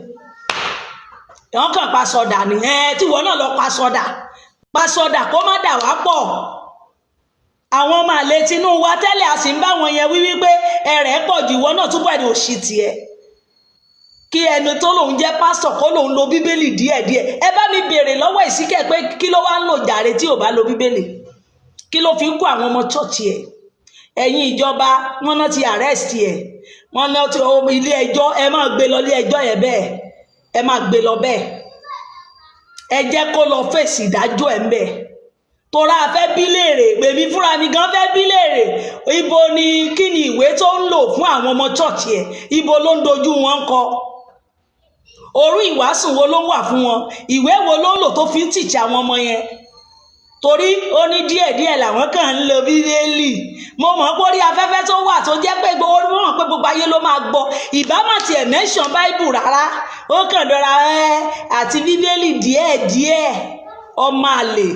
wọ́n kàn pa sọdà ní tí wọ́n náà lọ pa sọdà kó má dà wá pọ̀. àwọn ọmọ àlè tinú wa tẹ́lẹ̀ a sì ń bá wọn yẹn wí wípé ẹ̀rẹ̀ pọ̀ jù wọ́n náà túbọ̀ ní òṣì tiẹ̀, kí ẹni tó lòun jẹ́ pásítọ̀ kó lòun lo bíbélì díẹ̀díẹ̀. ẹ bá mi béèrè lọ́wọ́ Ìsíkẹ̀ pé kí ló wá ń lò jàre tí ò bá lo bíbélì, kí ló fi ń kó àwọn ọmọ chọ́ọ̀chì ẹ̀. ẹ̀yin ìjọba wọn náà ti arrest ẹ̀, wọn náà ti ilé ẹjọ́, ẹ máa gbé lọ ilé ẹjọ́ yẹn bẹ́ẹ̀, ẹ máa gbé lọ bẹ́ẹ̀, ẹ jẹ́ kó lọ fèsì ìdájọ́ ẹ̀ ń bẹ̀. tora fẹ́ bí léèrè, gbèmí fúnra mi gan fẹ́ bí léèrè, ibo ni kí ni ìwé tó ń lò fún àwọn ọmọ chọ́ọ̀chì ẹ̀, ibo ló ń dojú wọn kọ, orú ìwàásù wo ló ń wà fún wọn, ìwé wo ló ń lò tó fi ń tìjà àwọn ọmọ yẹn. torí ó ní díẹ̀díẹ̀ làwọn kàn ń lo bíbélì, mo mọ̀ pé orí afẹ́fẹ́ tó wà tó jẹ́ pé gbogbo ayé ló máa gbọ́, ìbámu tiẹ̀ mẹ́sàn báìbù rárá, ó kàn dọ́ra àti bíbélì díẹ̀díẹ̀, ọmọ àlè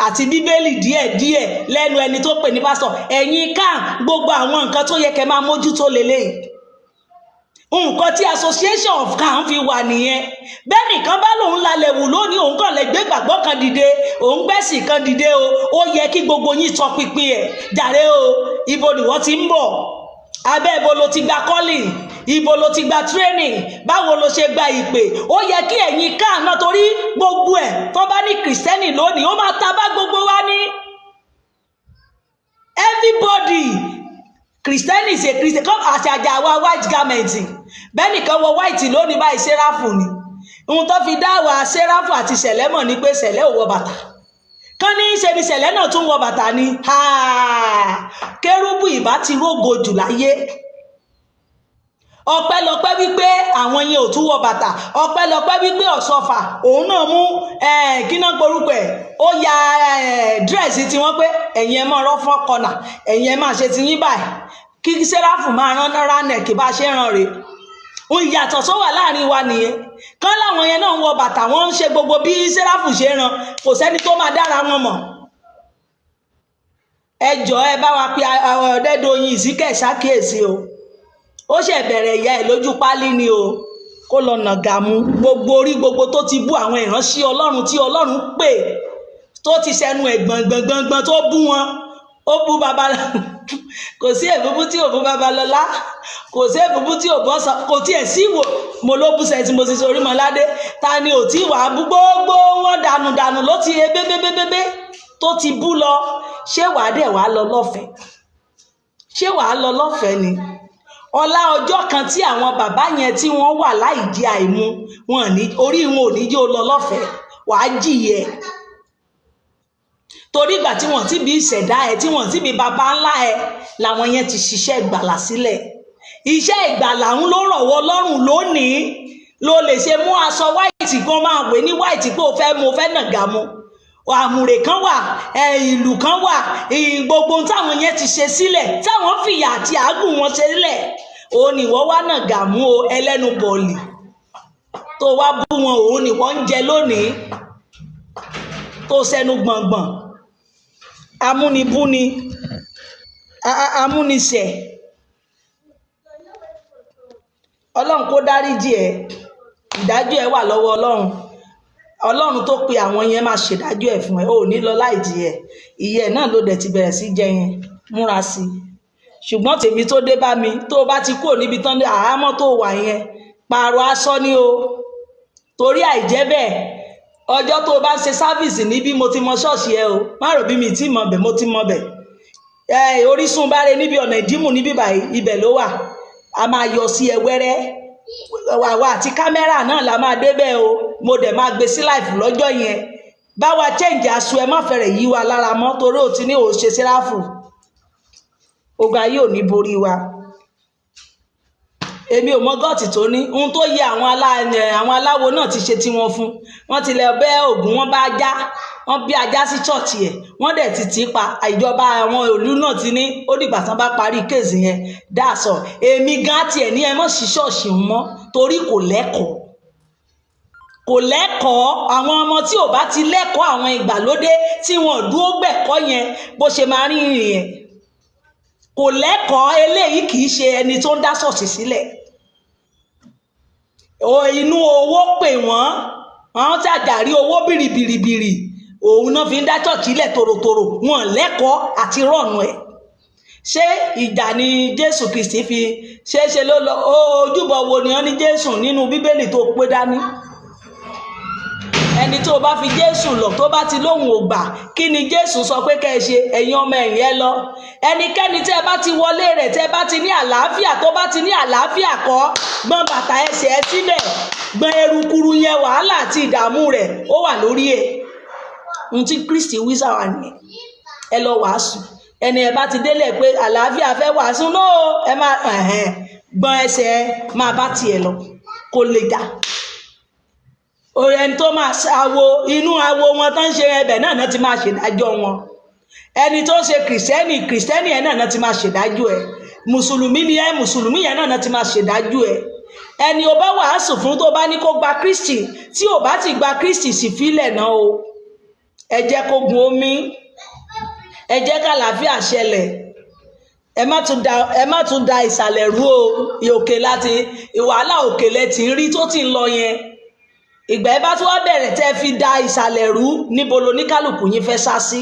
àti bíbélì díẹ̀díẹ̀ lẹ́nu ẹni tó pè ní pásítọ̀. ẹ̀yin kan gbogbo àwọn nǹkan tó yẹ kẹ́ máa mójútó lélẹ́yìí, nǹkan tí association of kan fi wà nìyẹn. bẹ́ẹ̀ nìkan bá lòun lálẹ́ wù lónìí, òun kàn lè gbé gbàgbọ́ kan dìde, òun gbẹ̀sìn kan dìde o, ó yẹ kí gbogbo yín tọ pinpin ẹ̀ jàre o. ibo ni wọ́n ti ń bọ̀, abẹ́ ibo ló ti gba calling, ibo ló ti gba training, báwo ló ṣe gba ìpè. ó yẹ kí ẹ̀yin kan náà, torí gbogbo ẹ̀ tó bá ní kìrìsìtẹ́nì lónìí ó máa ta bá gbogbo wa ní everybody. Christianity is a Christian, come àṣàjà wa white garment, bẹ́ẹ̀ nìkan wọ white lónìí báyìí Séráfù ni. ohun tó fi dá wa Séráfù àti Sẹ̀lẹ̀ mọ̀ ni pé Sẹ̀lẹ̀ ò wọ bàtà, kán ní ṣe ni Sẹ̀lẹ̀ náà tún wọ bàtà ni. Kérúbù ìbá ti rógo jù láyé, ọpẹ́lọpẹ́ wípé àwọn yẹn ò tún wọ bàtà, ọpẹ́lọpẹ́ wípé Ọ̀ṣọ́fà òun náà mú kíná gborúkọ ẹ̀, ó ya dírẹ́sì tí wọ́n pé ẹ̀yin ẹ máa rọ́ fún kọ́nà, ẹ̀yin ẹ máa ṣe ti yín báyìí, kí Séráfù máa rán nẹ̀kì bá ṣe ràn rè. ìyàtọ̀ tó wà láàrin wa nìyẹn. kán láwọn yẹn náà ń wọ bàtà, wọ́n ń ṣe gbogbo bí Séráfù ṣe ràn, kò sẹ́ni tó máa dára wọn mọ̀. ẹ jọ̀ọ́ ẹ bá wa pe Ọdẹ́dọ̀yìn Ìsíkẹ̀ ṣàkíyèsí o, ó ṣe bẹ̀rẹ̀ ìyá ẹ̀ lójú pálí ni o, kó lọ nàgà mú gbogbo orí gbogbo tó ti bú àwọn ìránṣẹ́ Ọlọ́run tí Ọlọ́run pè, tó ti sẹnu ẹ̀ gbọ̀ngbọ̀ngbọ̀ngbọ̀n tó bú wọn. ó bú Babalọ́lá, kò sí èbúbú tí ò bú Babalọ́lá, kò sí èbúbú tí ò bọ́ sọ, kò tiẹ̀ sí ìwò mo ló bú sẹ́yìn tí mo sì sọ Orímọládé, ta ni ò tí wàá bú gbogbo wọn dànù ló ti ebébébébé tó ti bú lọ. ṣé wàá dẹ̀ wàá lọ lọ́fẹ̀ẹ́? Ṣé wàá lọ lọ́fẹ̀ẹ́ ni? Ọlá ọjọ́ kan tí àwọn bàbá yẹn tí wọ́n wà láì jẹ àìmu, wọn ní orí wọn ò ní jẹ́ ó lọ lọ́fẹ̀ẹ́, wàá jìyẹ. Torí ìgbà tí wọ́n ti bí ìṣẹ̀dá ẹ, tí wọ́n ti bí bàbá ńlá ẹ, làwọn yẹn ti ṣiṣẹ́ ìgbàlà sílẹ̀. Iṣẹ́ ìgbàlà ń ló rọ̀wọ́ lọ́rùn lónìí. Ló lè ṣe mú aṣọ white gan máa wé ní white pé o fẹ́ nàgà mu. Àmùrè kan wà, ìlú kan wà, gbogbo táwọn yẹn ti ṣe sílẹ̀, táwọn fìyà àti àágùn wọn ṣe sílẹ̀. Òun ni wọ́n wá nàgà mú o, ẹlẹ́nu bọ̀ọ̀lì. Tó wá bú wọn, òun ni wọ́n ń jẹ lónìí. Tó sẹ́nu gbọ̀ngbọ̀n. Amúnibúni, amúnisẹ̀. Ọlọ́run kó dáríjì ẹ, ìdájọ́ ẹ wà lọ́wọ́ Ọlọ́run. Ọlọ́run tó pe àwọn yẹn máa ṣèdájọ́ ẹ fún ẹ, ò ní lọ láì jì ẹ. Ìyẹ́ náà ló dẹ̀ ti bẹ̀rẹ̀ sí jẹ yẹn, múra sí. Ṣùgbọ́n tèmi tó dé bá mi, tó bá ti kúrò níbi tán àhámọ́ tó wà yẹn, pààrọ̀ aṣọ ni o. Torí àìjẹ́ bẹ́ẹ̀, ọjọ́ tó bá ń ṣe sáfìsì níbí mo ti mọ ṣọ́ọ̀ṣì ẹ o. Má rò bí mi tí mọ̀ bẹ̀, mo ti mọ̀ bẹ̀. Orísun Báre níbi ọ̀nà Ìdímù níbí báyìí, ibẹ̀ ló wà. A máa yọ sí ẹ wẹ́rẹ́. Àwa àti kámẹ́rà náà la máa débẹ̀ o. Mo dẹ̀ máa gbé sí láìfù lọ́jọ́ yẹn. Báwa change aṣọ ẹ má fẹ́rẹ̀ yí wa lára mọ́ torí ó ti ní òun ṣe síráfù. Ogun ayé ò ní borí wa. Èmi ò mọ gọ́ọ̀tì tó ní. Ohun tó yẹ àwọn aláwo náà ti ṣe tiwọn fún. Wọ́n ti lẹ bẹ́ Ògún, wọ́n bá ajá. Wọ́n bí ajá sí chọ́ọ̀chì ẹ̀. Wọ́n dẹ̀ ti pa. Ìjọba àwọn ìlú náà ti ní ó dìgbà tán bá parí kéèsì yẹn. Dáàsọ̀. Èmi gan tiẹ̀ ní ẹ mọ́ sí ṣọ́ọ̀ṣì mọ́ torí kò lẹ́kọ̀ọ́. Kò lẹ́kọ̀ọ́. Àwọn ọmọ tí ò bá ti lẹ́kọ̀ọ́ àwọn ìgbàlódé tí wọ́n dúró gbẹ̀kọ́ yẹn bó ṣe máa rí ìrìn yẹn. Kò lẹ́kọ̀ọ́. Eléyìí kì í ṣe ẹni tó ń dá ṣọ́ọ̀ṣì sílẹ̀. Inú owó pè wọ́n. Wọ́n ṣàjàrí owó bìrìbìrìbìrì. Òun náà fi ń dá ṣọ́ọ̀ṣì lẹ̀ tòròtòrò. Wọ́n lẹ́kọ̀ọ́ àti rọ̀nù ẹ̀. Ṣé ìjà ni Jésù Kristi fi ṣe ló lọ? Ojúbọ wo ni wọ́n ní Jésù nínú Bíbélì tó pé dání? Ẹni tó bá fi Jésù lọ tó bá ti lóhùn ò gbà, kí ni Jésù sọ pé kẹ́ ẹ ṣe? Ẹ̀yin ọmọ ẹ̀yìn ẹ lọ. Ẹnikẹ́ni tẹ́ bá ti wọlé rẹ̀, tẹ́ bá ti ní àlàáfíà, tó bá ti ní àlàáfíà kọ́, gbọ́n bàtà ẹsẹ̀ ẹ síbẹ̀, gbọ́n erukuru yẹn wàhálà àti ìdààmú rẹ̀ ó wà lórí ẹ̀. Ohun tí Kristi wí sáwà nìyẹn. Ẹ lọ wàásù. Ẹni ẹ bá ti délẹ̀ pé àlàáfíà fẹ́ wàásù náà, ẹ máa gbọ́n ẹsẹ̀ máa bá tiẹ̀ lọ kó lè dà. Ẹni tó máa ṣàwo inú awo wọn tó ń ṣe ẹbẹ̀ náà ti máa ṣèdájọ́ wọn. Ẹni tó ń ṣe kìrìsìtẹ́nì ẹ̀ náà ti máa ṣèdájọ́ ẹ̀. Mùsùlùmí ni ẹ, mùsùlùmí yẹn náà ti máa ṣèdájọ́ ẹ̀. Ẹni o bá wàásù fún tó bá ní kó gba Kristi, tí ò bá ti gba Kristi sì fílẹ̀ náà o. Ẹ jẹ́ kó gun omi. Ẹ jẹ́ kàlàáfíà ṣẹlẹ̀. Ẹ má tún da ìsàlẹ̀ rú o. Òkè láti wàhálà òkè lẹ ti ń rí tó ti ń lọ yẹn. Ìgbà ẹ bá tún wá bẹ̀rẹ̀ tẹ́ fi da ìsàlẹ̀ rú, níbo lo ní kálukú yín fẹ́ sá sí?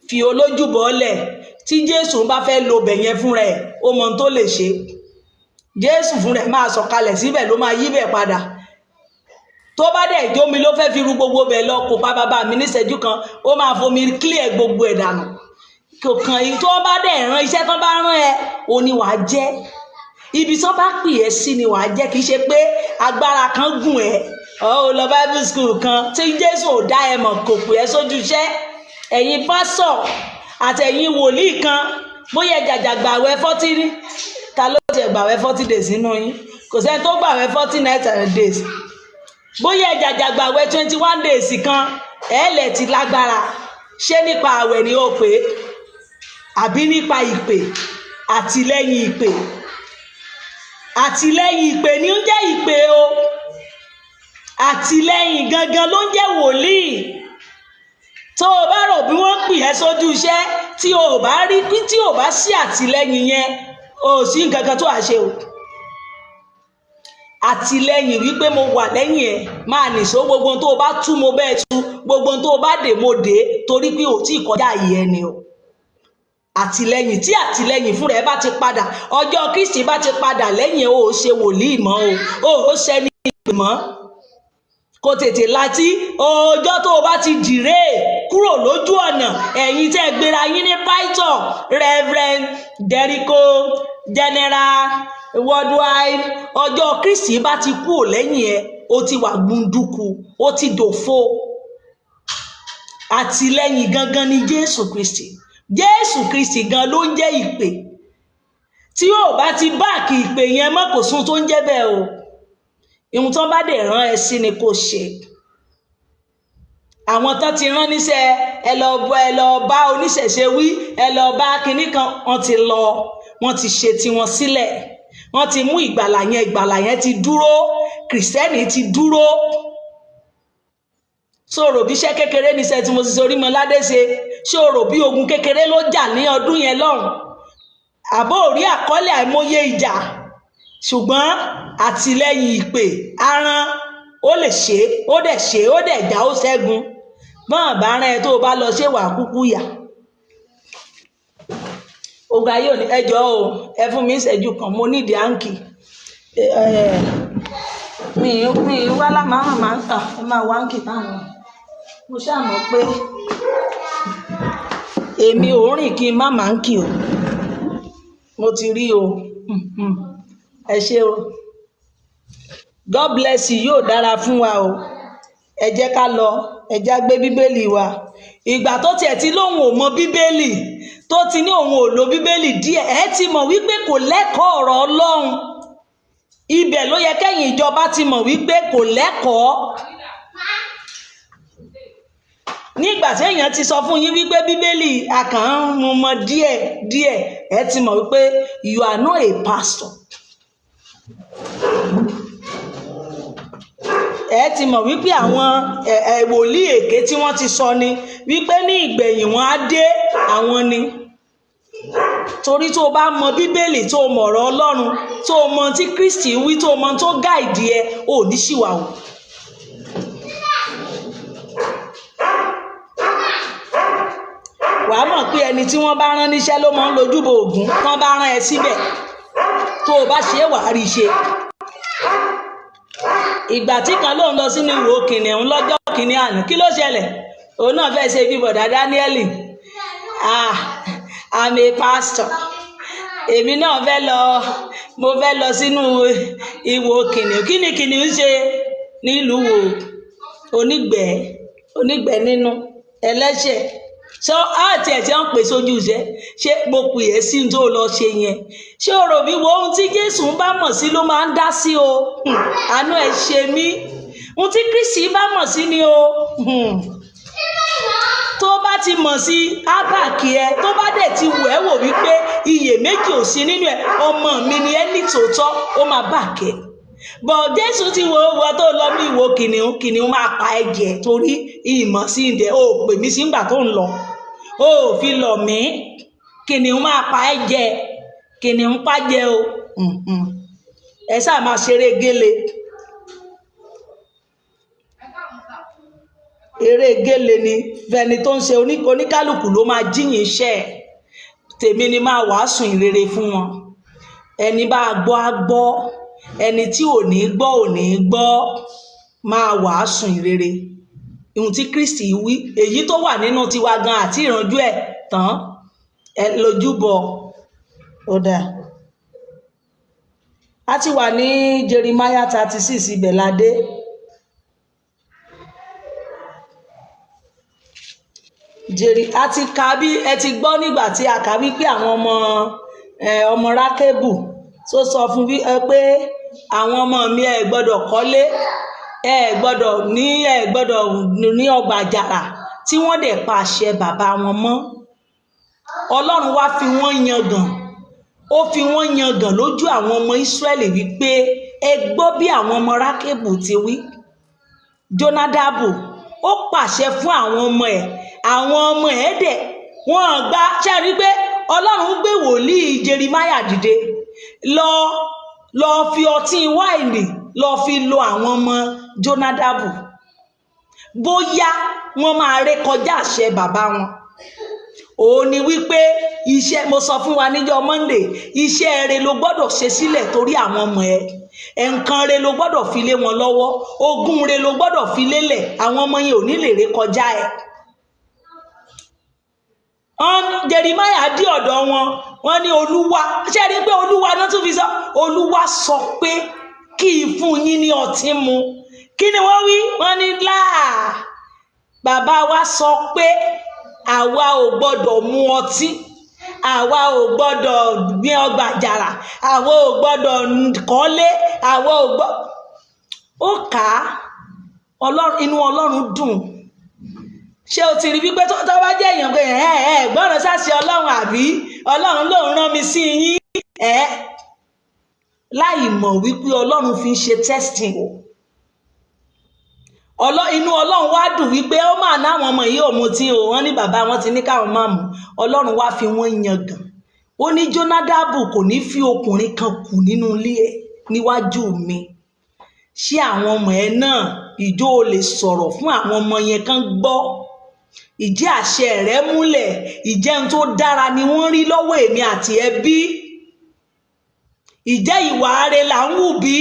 Fi olójúbọ lẹ̀. Tí Jésù bá fẹ́ lo bẹ̀ yẹn fún rẹ̀, ó mọ ohun tó lè ṣe. Jésù fún rẹ̀ máa sọ̀kalẹ̀ síbẹ̀, ló máa yí bẹ̀ padà. Tó bá dẹ̀ jómi ló fẹ́ fi ru gbogbo bẹ̀ lọ, kò pa bàbá mi níṣẹ́jú kan, ó máa fomi clear gbogbo ẹ̀ dànù. Kò kàn yín tó bá dẹ̀ rán iṣẹ́ tó bá rán ẹ, òun ni wàá jẹ́. Ibi tó bá pè ẹ́ sí ni wàá jẹ́, kì í ṣe pé agbára kan gùn ẹ́. Ó lọ Bible school kan tí Jésù ò dá ẹ mọ̀, kò pè ẹ́ sójú iṣẹ́. Ẹ̀yin pásọ̀ àtẹ̀yin wòlíì kan, bóyá jàjà gbàwẹ̀ 40 ní. Ta ló ti gbàwẹ̀ 40 days nínú yín? Kò sẹ́ni tó gbàwẹ̀ 40 nights and days. Bóyá jàjà gbàwẹ̀ 21 days kan, ẹ̀ẹ́lẹ̀ ti lágbára. Ṣé nípa àwẹ̀ ni ó pè é? Àbí nípa ìpè? Àtìlẹ́yìn ìpè. Àtìlẹ́yìn ìpè ni ó ń jẹ́ ìpè o. Àtìlẹ́yìn gangan ló ń jẹ́ wòlíì. Tó o bá rò bí wọ́n pè ẹ́ sójú iṣẹ́, tí o bá rí pí tí o bá sí àtìlẹ́yìn yẹn, o sì nǹkan kan tó à ṣe o. Àtìlẹ́yìn wípé mo wà lẹ́yìn ẹ̀, máa nìṣó, gbogbo tó o bá tú mo bẹ́ẹ̀ tú, gbogbo tó o bá dè mo dè, torí pé o tí kọjá yìí ẹni o. Àtìlẹ́yìn tí àtìlẹ́yìn fúnra ẹ bá ti padà, ọjọ́ Kristi bá ti padà lẹ́yìn ẹ̀, o ò ṣe wòlíì mọ́ o ò ṣe ní ìpè mọ́. kò tètè láti ọjọ́ tó o bá ti dìre kúrò lójú ọ̀nà. Ẹ̀yin tẹ́ gbéra yín ní pító Reverend Jericho General Worldwide, ọjọ́ Kristi bá ti kúrò lẹ́yìn ẹ, ó ti wà gbunduku, ó ti dòfo. Àtìlẹ́yìn gangan ni Jésù Kristi. Jésù Kristi gan ló ń jẹ́ ìpè. Tí ó bá ti báàkì ìpè yẹn mọ́, kò sún tó ń jẹ́ bẹ́ẹ̀ o. Ihun tán bá dẹ̀ rán ẹ sí ni kò ṣe. Àwọn tán ti rán níṣẹ́ ẹ lọ bá oníṣẹ̀ṣe wí, ẹ lọ bá kinní kan, wọ́n ti lọ, wọ́n ti ṣe tiwọn sílẹ̀. Wọ́n ti mú ìgbàlà yẹn ti dúró, Kìrìsìtẹ́nì ti dúró. Ṣòro bí iṣẹ́ kékeré níṣẹ́ tí mo sì sorí mọ́ ládé ṣe, ṣòro bí ogun kékeré ló jà ní ọdún yẹn lọ́hùn. Àbó orí àkọọ́lẹ̀ àìmọye ìjà, ṣùgbọ́n àtìlẹ́yìn ìpè aràn ó lè ṣe, ó dẹ̀ jà, ó ṣẹ́gun. Bọ́n bá rán ẹ tó bá lọ ṣe wà kúkú yà. Ogun ayé òní ẹjọ́ o, ẹ fún mi ìṣẹ́jú kan, mo nídìí áǹkì. Mi wá lámàá máa ń tàn, ẹ máa wá áǹkì táwọn. Mo ṣàmọ̀ pé èmi ò rìn kí n má máa ń kì o. Mo ti rí o. Ẹ ṣé o. God bless you, yóò dára fún wa o. Ẹ jẹ́ ká lọ, ẹ já gbé bíbélì wa. Ìgbà tó tiẹ̀ ti lóhun ò mọ bíbélì, tó ti ní òun ò lo bíbélì díẹ̀, ẹ ti mọ̀ wípé kò lẹ́kọ̀ọ́ ọ̀rọ̀ Ọlọ́run. Ibẹ̀ ló yẹ kẹ́yìn ìjọba ti mọ̀ wípé kò lẹ́kọ̀ọ́. Nígbà tí èèyàn ti sọ fún yín wípé bíbélì akàn ń mọ díẹ̀, ẹ ti mọ̀ wípé you are not a pastor. Ẹ ti mọ̀ wípé àwọn wòlíì èké tí wọ́n ti sọ ni wípé ní ìgbẹ̀yìn wọn á dé àwọn ni. Torí tó bá mọ bíbélì, tó mọ̀ ọ̀rọ̀ Ọlọ́run, tó mọ tí Kristi wí, tó mọ tó gáìdì ẹ, ò ní ṣìwàwù. Wàá mọ̀ pé ẹni tí wọ́n bá rán níṣẹ́ ló máa ń lojúbọ Ògún. Tán bá rán ẹ síbẹ̀, tó o bá ṣe é wàá rí ṣe. Ìgbà tí kan lóun lọ sínú ìwò kìnìún lọ́jọ́ kìíní àná, kí ló ṣẹlẹ̀? Òun náà fẹ́ ṣe bí bọ̀dá Dáníẹ́lì. I'm a pastor. Èmi náà mo fẹ́ lọ sínú ìwò kìnìún. Kí ni kìnìún ṣe nílùú wo? Onígbẹ̀ nínú ẹlẹ́ṣẹ̀. So àti ẹ̀ tí wọ́n pè sójú iṣẹ́, ṣé mo pè é sí tó lọ ṣe yẹn? Ṣé o rò bí wo ohun tí Jésù bá mọ̀ sí ló máa ń dá sí o? Àánú ẹ̀ ṣe mí. Ohun tí Kristi bá mọ̀ sí ni o. Tó bá ti mọ̀ sí ábàkì ẹ, tó bá dẹ̀ ti wù ẹ́ wò wípé iyèméjì ò sí nínú ẹ̀, ọmọ mi ni ẹ́ ní tòótọ́, ó máa bàkẹ́. Bọ̀ Jésù ti wo tó lọ ní ìwò kìnìún máa pa ẹ̀jẹ̀ torí ìmọ̀ sí ìdẹ̀ ó pè mí sí ìgbà tó ń lọ. Ó fi lọ̀ mí, kìnìún máa pa ẹ̀jẹ̀, kìnìún pàjẹ́ o. Ẹ sáà máa ṣeré gélé. Eré gélé ni fẹni tó ń ṣe oníkálùkù ló máa jíyìn iṣẹ́ ẹ̀. Tèmi ni máa wàásù ìrere fún wọn. Ẹni bá gbọ́ á gbọ́, ẹni tí ò ní gbọ́ máa wàásù ìrere. Ihun tí Kristi wí, èyí tó wà nínú tiwa gan àti ìrànjú ẹ̀ tán ẹ lójúbọ. Ó dáa. A ti wà ní Jeremiah 36 ibẹ̀ ládé. A ti kà bí ẹ ti gbọ́ nígbà tí a kà wípé àwọn ọmọ Rákébù tó sọ fún pé àwọn ọmọ mi ẹ gbọ́dọ̀ kọ́lé, ẹ gbọ́dọ̀ ní ọgbà àjàrà, tí wọ́n dẹ̀ pa àṣẹ bàbá wọn mọ́. Ọlọ́run wá fi wọ́n yangàn, ó fi wọ́n yangàn lójú àwọn ọmọ Ísírẹ́lì wípé ẹ gbọ́ bí àwọn ọmọ Rákébù ti wí. Jónádàbù ó pàṣẹ fún àwọn ọmọ ẹ̀ dẹ̀ wọ́n gbà. Ṣé rí pé Ọlọ́run gbé wòlíì Jeremáyà dìde lọ fi ọtí wáìnì lọ fi lo àwọn ọmọ Jónádàbù. Bóyá wọ́n máa ré kọjá àṣẹ bàbá wọn. òun ni wípé iṣẹ́, mo sọ fún wa níjọ́ Monday, iṣẹ́ rere ló gbọ́dọ̀ ṣe sílẹ̀ torí àwọn ọmọ ẹ, nǹkan rere ló gbọ́dọ̀ fi lé wọn lọ́wọ́, ogún rere ló gbọ́dọ̀ fi lélẹ̀, àwọn ọmọ yẹn ò ní lè ré kọjá ẹ. Jeremiah dí ọ̀dọ̀ wọn ní Olúwa, ṣé rí pé Olúwa náà tún fi sọ, Olúwa sọ pé kí n fún yín ní ọtí mu. Kí ni wọ́n wí? Wọ́n ní láà, bàbá wa sọ pé àwa ò gbọ́dọ̀ mu ọtí, àwa ò gbọ́dọ̀ gbin ọgbà àjàrà, àwa ò gbọ́dọ̀ kọ́lé, àwa ò gbọ́. Ó kà á, inú Ọlọ́run dùn. Ṣé o ti rí wípé tó bá jẹ́ èèyàn pé gbọ́dọ̀ sáṣẹ Ọlọ́run, àbí Ọlọ́run lòun rán mi sí yín, láì mọ̀ wípé Ọlọ́run fi ń ṣe testing o. Inú Ọlọ́run wá dùn wípé ó máa náwọn ọmọ yìí ò mutí o, wọ́n ní bàbá wọn ti ní káwọn máa mú. Ọlọ́run wá fi wọ́n yangàn. Ó ní Jónádàbù kò ní fi ọkùnrin kan kù nínú ilé ẹ níwájú mi. Ṣé àwọn ọmọ ẹ náà ìjọ ò lè sọ̀rọ̀ fún àwọn ọmọ yẹn kan gbọ́? Ìjẹ́ àṣẹ rẹ múlẹ̀, ìjẹun tó dára ni wọ́n rí lọ́wọ́ èmi àti ẹbí. Ìjẹ́ ìwà rẹ là ń wù bí?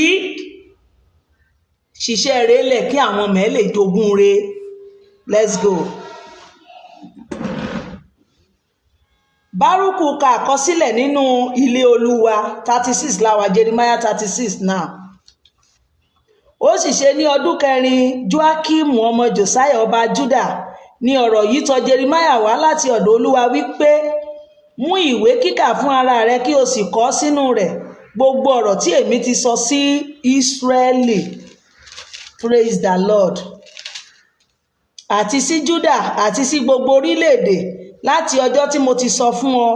Ṣiṣẹ́ rẹ lẹ̀ kí àwọn ọmọ ẹ lè jogún rẹ. Let's go. Bárúkù ka àkọsílẹ̀ nínú ilé Olúwa 36 láwa, Jeremiah 36 náà. Ó sì ṣe ní ọdún kẹrin Jóákímù ọmọ Jòsáyà ọba Júdà ní ọ̀rọ̀ yìí tọ̀ Jeremiah wá láti ọ̀dọ̀ Olúwa wípé, mú ìwé kíkà fún ara rẹ kí o sì kọ sínú rẹ̀ gbogbo ọ̀rọ̀ tí èmi ti sọ sí Ísírẹ́lì, praise the Lord, àti sí Júdà àti sí gbogbo orílẹ̀-èdè láti ọjọ́ tí mo ti sọ fún ọ,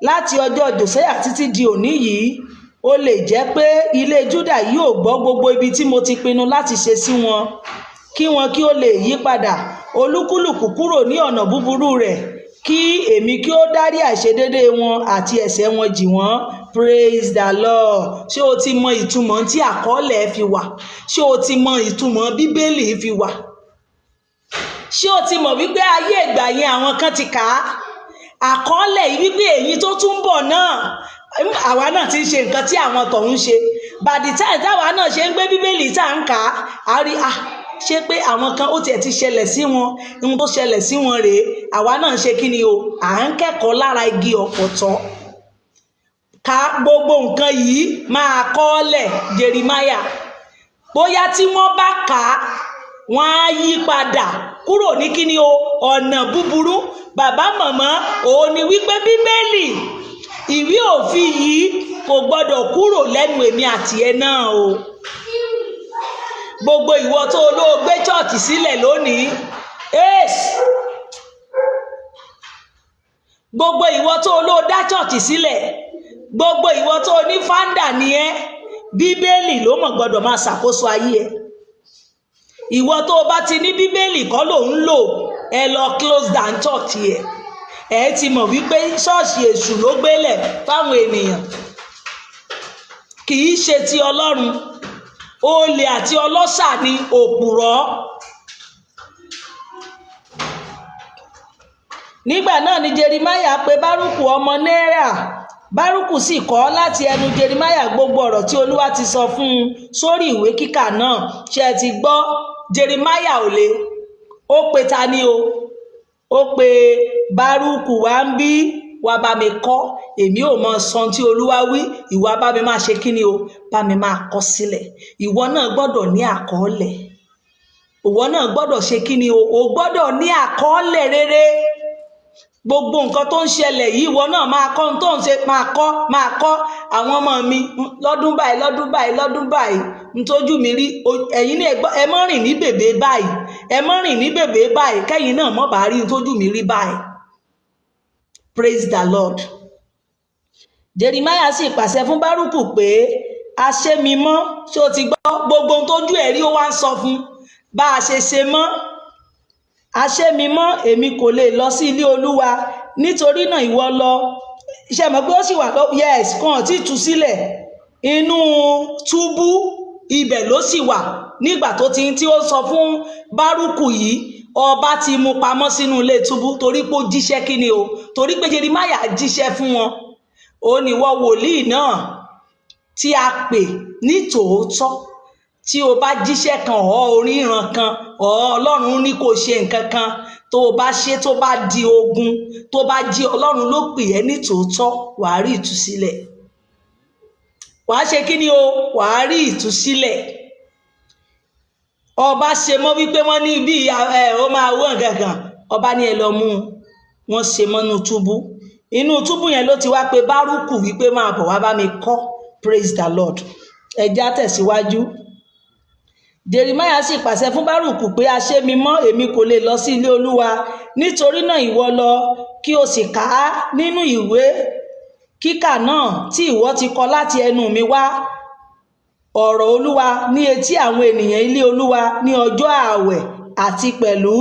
láti ọjọ́ Jòsáyà títí di òní yìí. Ó lè jẹ́ pé ilé Júdà yóò gbọ́ gbogbo ibi tí mo ti pinnu láti ṣe sí wọn, kí wọn kí ó lè yí padà olúkúlùkù kúrò ní ọ̀nà búburú rẹ̀, kí èmi kí ó dárí àìṣedédé wọn àti ẹ̀ṣẹ̀ wọn jì wọ́n. Praise the Lord. Ṣé o ti mọ ìtumọ̀ tí àkọọ́lẹ̀ fi wà? Ṣé o ti mọ ìtumọ̀ Bíbélì fi wà? Ṣé o ti mọ̀ wípé ayé ìgbà yẹn àwọn kan ti kà á? Àkọọ́lẹ̀ yìí wípé èyí tó tún bọ̀ náà, àwa náà ti ń ṣe nǹkan tí àwọn tọ̀hún ṣe. By the time táwa náà ṣe ń gbé Bíbélì tá à ń kà á, a rí ṣé pé àwọn kan ó tiẹ̀ ti ṣẹlẹ̀ sí wọn, ohun tó ṣẹlẹ̀ sí wọn rèé. Àwa náà ṣe kí ni o? À ń kẹ́kọ̀ọ́ lára igi ọ̀pọ̀tọ́. Ka gbogbo nǹkan yìí máa kọ́ọ́lẹ̀ Jeremiah. Bóyá tí wọ́n bá kà á, wọ́n á yí padà kúrò ní kí ni o? Ọ̀nà búburú. Bàbá màmá, òun ni wípé Bíbélì, ìwé òfin yìí kò gbọdọ̀ kúrò lẹ́nu èmi àti ẹ náà o. Gbogbo ìwọ tó ló gbé chọ́ọ̀chì sílẹ̀ lónìí, gbogbo ìwọ tó ló dá chọ́ọ̀chì sílẹ̀, gbogbo ìwọ tó ní fáńdà ni ẹ, Bíbélì ló mọ̀ gbọdọ̀ máa ṣàkóso ayé ẹ. Ìwọ tó bá ti ní Bíbélì kọ́ ló ń lò, ẹ lọ close down church ẹ. Ẹ ti mọ̀ wípé ṣọ́ọ̀ṣì èṣù ló gbélẹ̀ fáwọn ènìyàn, kì í ṣe ti Ọlọ́run. Olè àti ọlọ́ṣà ni òpùrọ́. Nígbà náà ni Jeremiah pè Bárúkù ọmọ Nérà. Bárúkù sì kọ láti ẹnu Jeremiah gbogbo ọ̀rọ̀ tí Olúwa ti sọ fún un sórí ìwé kíkà náà. Ṣé ẹ ti gbọ́? Jeremiah ò lè. Ó pe ta ni o? Ó pe Bárúkù wá ń bí, wá bá mi kọ, èmi ò mọ sọ tí Olúwa wí, ìwọ bá mi máa ṣe kí ni o? Bá mi máa kọ sílẹ̀. Ìwọ náà gbọ́dọ̀ ní àkọọ́lẹ̀. Ìwọ náà gbọ́dọ̀ ṣe kí ni o? O gbọ́dọ̀ ní àkọọ́lẹ̀ rere. Gbogbo nǹkan tó ń ṣẹlẹ̀ yìí, ìwọ náà máa kọ́ ohun tó ń ṣe, máa kọ́ àwọn ọmọ mi lọ́dún báyìí, lọ́dún báyìí, lọ́dún báyìí, ntójú mi rí. Ẹ̀yin ní ẹ mọ́ rìn ní bèbè báyìí, ẹ mọ́ rìn ní bèbè báyìí, kẹ́yìn náà mọ́ bá rí ntójú mi rí báyìí. Praise the Lord. Jeremiah sì pàṣẹ fún Bárúkù pé, a ṣe mi mọ́. Ṣé o ti gbọ́? Gbogbo ohun tójú ẹ̀ rí ó wá ń sọ fún bá a ṣe mọ́. A ṣe mi mọ́, èmi kò lè lọ sí ilé Olúwa, nítorí náà ìwọ lọ. Ṣé mọ̀ pé ó sì wà lọ? Yes, kan tí tú sílẹ̀ inú túbú, ibẹ̀ ló sì wà nígbà tó tí ó sọ fún Bárúkù yìí. ọba ti mú pamọ́ sínú ilé túbú torí pé ó jíṣẹ́ kíni o, torí pé Jeremáyà jíṣẹ́ fún wọn. Ó ní wọ́n wòlíì náà tí a pè ní tòótọ́, tí o bá jíṣẹ́ kan orí ìran kan Ọlọ́run ní kò ṣe nǹkan kan, tó o bá ṣe tó bá di ogun, tó bá jí Ọlọ́run ló pè ẹ́ ní tòótọ́, wàá rí ìtúsílẹ̀. Wàá ṣe kíni o, wàá rí ìtúsílẹ̀. Ọba ṣe mọ́ wípé wọ́n ní bí ó máa wọ́n gangan, ọba ní ẹ lọ mú wọn ṣe mọ́nú túbú. Inú túbú yẹn ló ti wá pé Bárúkù wípé máa bọ̀ wá bá mi kọ́. Praise the Lord. Ẹja tẹ̀síwájú. Jeremáyà sì pàṣẹ fún Bárúkù pé a ṣe mi mọ́, èmi kò lè lọ sí ilé Olúwa. Nítorí náà ìwọ lọ kí o sì kà á nínú ìwé kíkà náà tí ìwọ ti kọ láti ẹnu mi wá ọ̀rọ̀ Olúwa ní etí àwọn ènìyàn ilé Olúwa ní ọjọ́ ààwẹ̀, àti pẹ̀lú